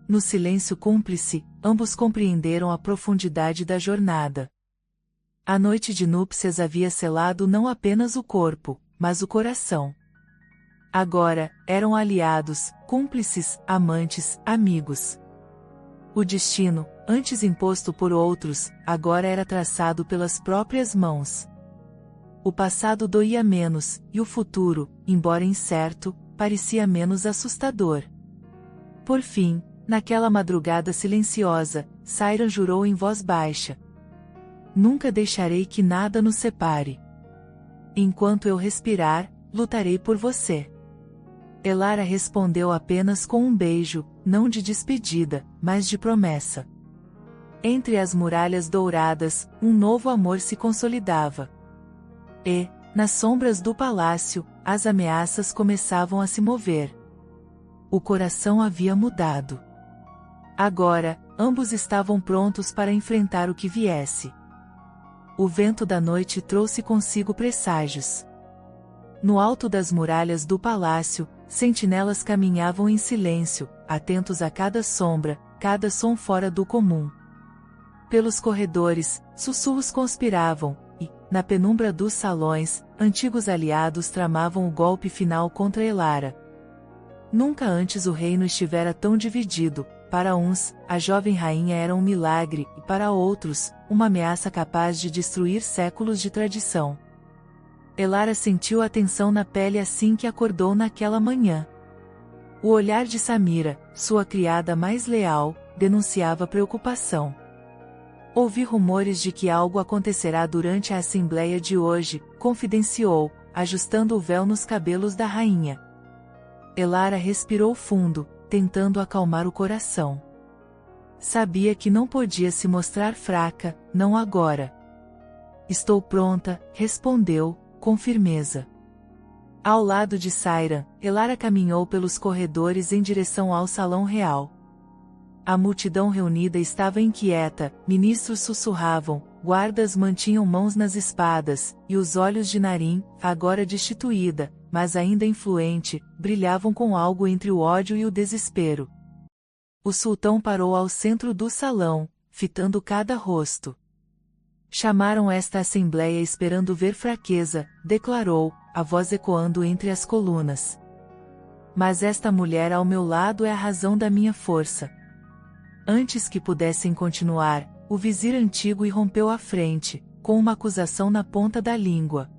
No silêncio cúmplice, ambos compreenderam a profundidade da jornada. A noite de núpcias havia selado não apenas o corpo, mas o coração. Agora, eram aliados, cúmplices, amantes, amigos. O destino, antes imposto por outros, agora era traçado pelas próprias mãos. O passado doía menos, e o futuro, embora incerto, parecia menos assustador. Por fim, naquela madrugada silenciosa, Sayran jurou em voz baixa. Nunca deixarei que nada nos separe. Enquanto eu respirar, lutarei por você. Elara respondeu apenas com um beijo, não de despedida, mas de promessa. Entre as muralhas douradas, um novo amor se consolidava. E, nas sombras do palácio, as ameaças começavam a se mover. O coração havia mudado. Agora, ambos estavam prontos para enfrentar o que viesse. O vento da noite trouxe consigo presságios. No alto das muralhas do palácio, sentinelas caminhavam em silêncio, atentos a cada sombra, cada som fora do comum. Pelos corredores, sussurros conspiravam, e, na penumbra dos salões, antigos aliados tramavam o golpe final contra Elara. Nunca antes o reino estivera tão dividido. Para uns, a jovem rainha era um milagre, e para outros, uma ameaça capaz de destruir séculos de tradição. Elara sentiu a tensão na pele assim que acordou naquela manhã. O olhar de Samira, sua criada mais leal, denunciava preocupação. Ouvi rumores de que algo acontecerá durante a assembleia de hoje, confidenciou, ajustando o véu nos cabelos da rainha. Elara respirou fundo, tentando acalmar o coração. Sabia que não podia se mostrar fraca, não agora. Estou pronta, respondeu, com firmeza. Ao lado de Sayran, Elara caminhou pelos corredores em direção ao salão real. A multidão reunida estava inquieta, ministros sussurravam, guardas mantinham mãos nas espadas, e os olhos de Naren, agora destituída, mas ainda influente, brilhavam com algo entre o ódio e o desespero. O sultão parou ao centro do salão, fitando cada rosto. Chamaram esta assembleia esperando ver fraqueza, declarou, a voz ecoando entre as colunas. Mas esta mulher ao meu lado é a razão da minha força. Antes que pudessem continuar, o vizir antigo irrompeu à frente, com uma acusação na ponta da língua.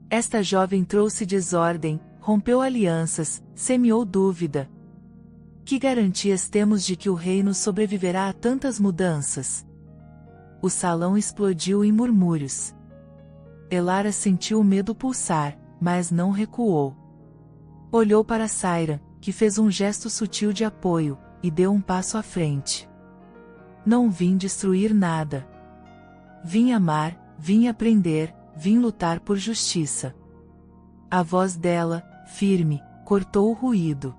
Esta jovem trouxe desordem, rompeu alianças, semeou dúvida. Que garantias temos de que o reino sobreviverá a tantas mudanças? O salão explodiu em murmúrios. Elara sentiu o medo pulsar, mas não recuou. Olhou para Sayran, que fez um gesto sutil de apoio, e deu um passo à frente. Não vim destruir nada. Vim amar, vim aprender, vim lutar por justiça. A voz dela, firme, cortou o ruído.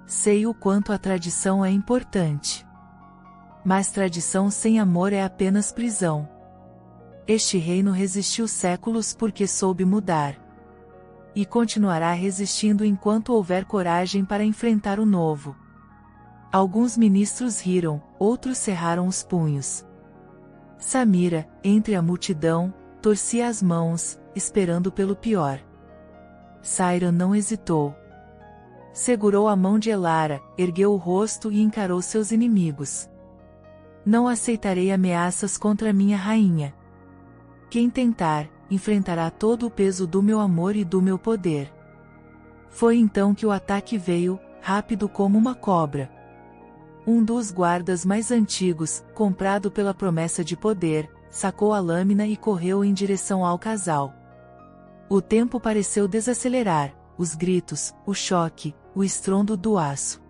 Sei o quanto a tradição é importante. Mas tradição sem amor é apenas prisão. Este reino resistiu séculos porque soube mudar. E continuará resistindo enquanto houver coragem para enfrentar o novo. Alguns ministros riram, outros cerraram os punhos. Samira, entre a multidão, torcia as mãos, esperando pelo pior. Sayran não hesitou. Segurou a mão de Elara, ergueu o rosto e encarou seus inimigos. Não aceitarei ameaças contra minha rainha. Quem tentar, enfrentará todo o peso do meu amor e do meu poder. Foi então que o ataque veio, rápido como uma cobra. Um dos guardas mais antigos, comprado pela promessa de poder, sacou a lâmina e correu em direção ao casal. O tempo pareceu desacelerar, os gritos, o choque, o estrondo do aço.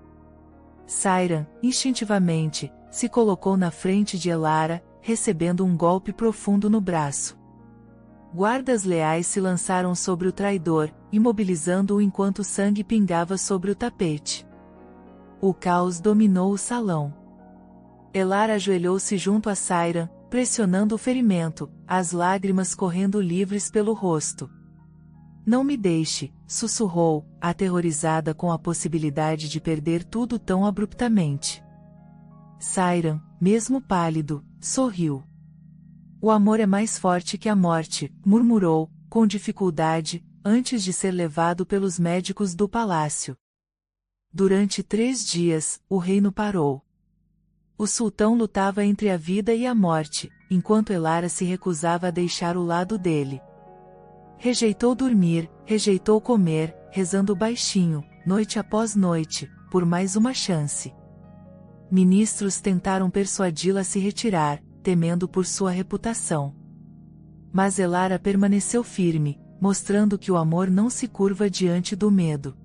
Sayran, instintivamente, se colocou na frente de Elara, recebendo um golpe profundo no braço. Guardas leais se lançaram sobre o traidor, imobilizando-o enquanto o sangue pingava sobre o tapete. O caos dominou o salão. Elara ajoelhou-se junto a Sayran, pressionando o ferimento, as lágrimas correndo livres pelo rosto. Não me deixe, sussurrou, aterrorizada com a possibilidade de perder tudo tão abruptamente. Sayran, mesmo pálido, sorriu. O amor é mais forte que a morte, murmurou, com dificuldade, antes de ser levado pelos médicos do palácio. Durante 3 dias, o reino parou. O sultão lutava entre a vida e a morte, enquanto Elara se recusava a deixar o lado dele. Rejeitou dormir, rejeitou comer, rezando baixinho, noite após noite, por mais uma chance. Ministros tentaram persuadi-la a se retirar, temendo por sua reputação. Mas Elara permaneceu firme, mostrando que o amor não se curva diante do medo.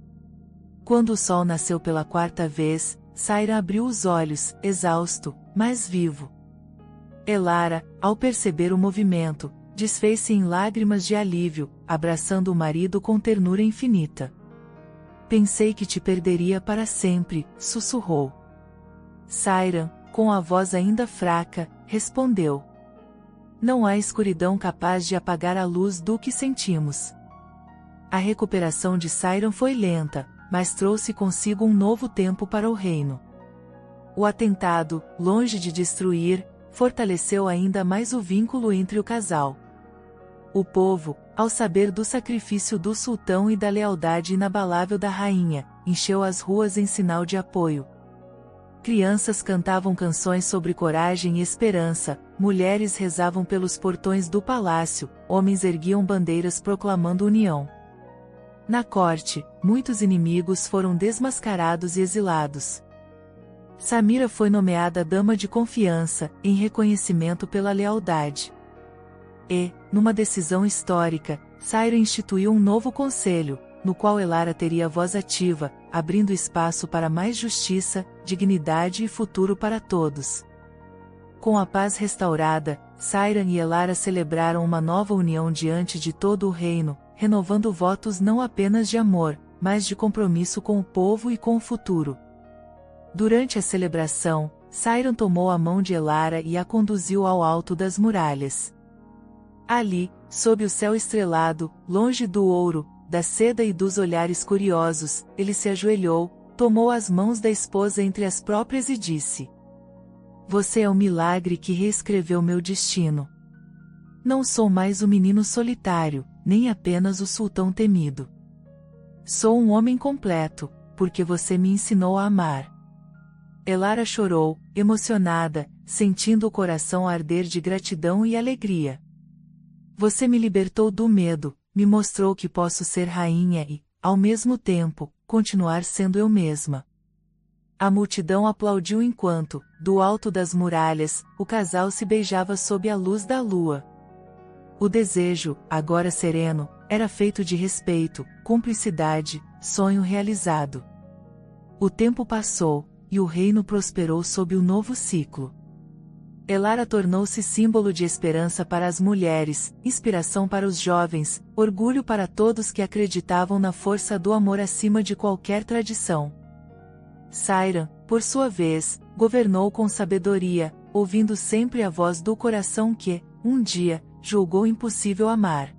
Quando o sol nasceu pela 4ª vez, Sayran abriu os olhos, exausto, mas vivo. Elara, ao perceber o movimento, desfez-se em lágrimas de alívio, abraçando o marido com ternura infinita. Pensei que te perderia para sempre, sussurrou. Sayran, com a voz ainda fraca, respondeu. Não há escuridão capaz de apagar a luz do que sentimos. A recuperação de Sayran foi lenta, mas trouxe consigo um novo tempo para o reino. O atentado, longe de destruir, fortaleceu ainda mais o vínculo entre o casal. O povo, ao saber do sacrifício do sultão e da lealdade inabalável da rainha, encheu as ruas em sinal de apoio. Crianças cantavam canções sobre coragem e esperança, mulheres rezavam pelos portões do palácio, homens erguiam bandeiras proclamando união. Na corte, muitos inimigos foram desmascarados e exilados. Samira foi nomeada dama de confiança, em reconhecimento pela lealdade. E, numa decisão histórica, Sayra instituiu um novo conselho, no qual Elara teria voz ativa, abrindo espaço para mais justiça, dignidade e futuro para todos. Com a paz restaurada, Sayra e Elara celebraram uma nova união diante de todo o reino, renovando votos não apenas de amor, mas de compromisso com o povo e com o futuro. Durante a celebração, Sayra tomou a mão de Elara e a conduziu ao alto das muralhas. Ali, sob o céu estrelado, longe do ouro, da seda e dos olhares curiosos, ele se ajoelhou, tomou as mãos da esposa entre as próprias e disse: "Você é o milagre que reescreveu meu destino. Não sou mais o menino solitário, nem apenas o sultão temido. Sou um homem completo, porque você me ensinou a amar." Elara chorou, emocionada, sentindo o coração arder de gratidão e alegria. "Você me libertou do medo, me mostrou que posso ser rainha e, ao mesmo tempo, continuar sendo eu mesma." A multidão aplaudiu enquanto, do alto das muralhas, o casal se beijava sob a luz da lua. O desejo, agora sereno, era feito de respeito, cumplicidade, sonho realizado. O tempo passou, e o reino prosperou sob o novo ciclo. Elara tornou-se símbolo de esperança para as mulheres, inspiração para os jovens, orgulho para todos que acreditavam na força do amor acima de qualquer tradição. Sayra, por sua vez, governou com sabedoria, ouvindo sempre a voz do coração que, um dia, julgou impossível amar.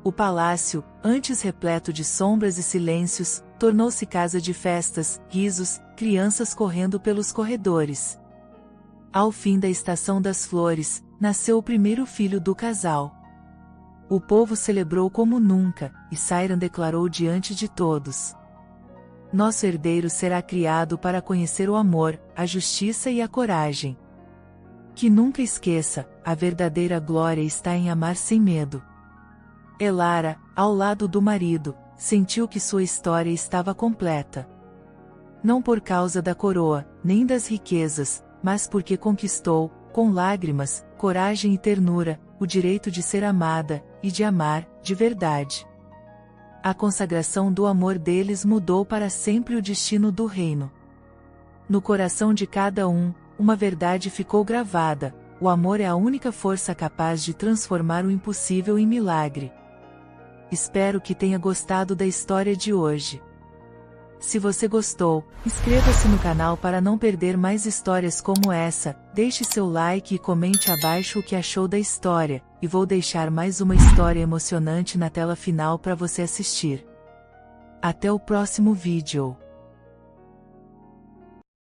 O palácio, antes repleto de sombras e silêncios, tornou-se casa de festas, risos, crianças correndo pelos corredores. Ao fim da estação das flores, nasceu o primeiro filho do casal. O povo celebrou como nunca, e Sayra declarou diante de todos: "Nosso herdeiro será criado para conhecer o amor, a justiça e a coragem. Que nunca esqueça, a verdadeira glória está em amar sem medo." Elara, ao lado do marido, sentiu que sua história estava completa. Não por causa da coroa, nem das riquezas, mas porque conquistou, com lágrimas, coragem e ternura, o direito de ser amada, e de amar, de verdade. A consagração do amor deles mudou para sempre o destino do reino. No coração de cada um, uma verdade ficou gravada: o amor é a única força capaz de transformar o impossível em milagre. Espero que tenha gostado da história de hoje. Se você gostou, inscreva-se no canal para não perder mais histórias como essa, deixe seu like e comente abaixo o que achou da história, e vou deixar mais uma história emocionante na tela final para você assistir. Até o próximo vídeo.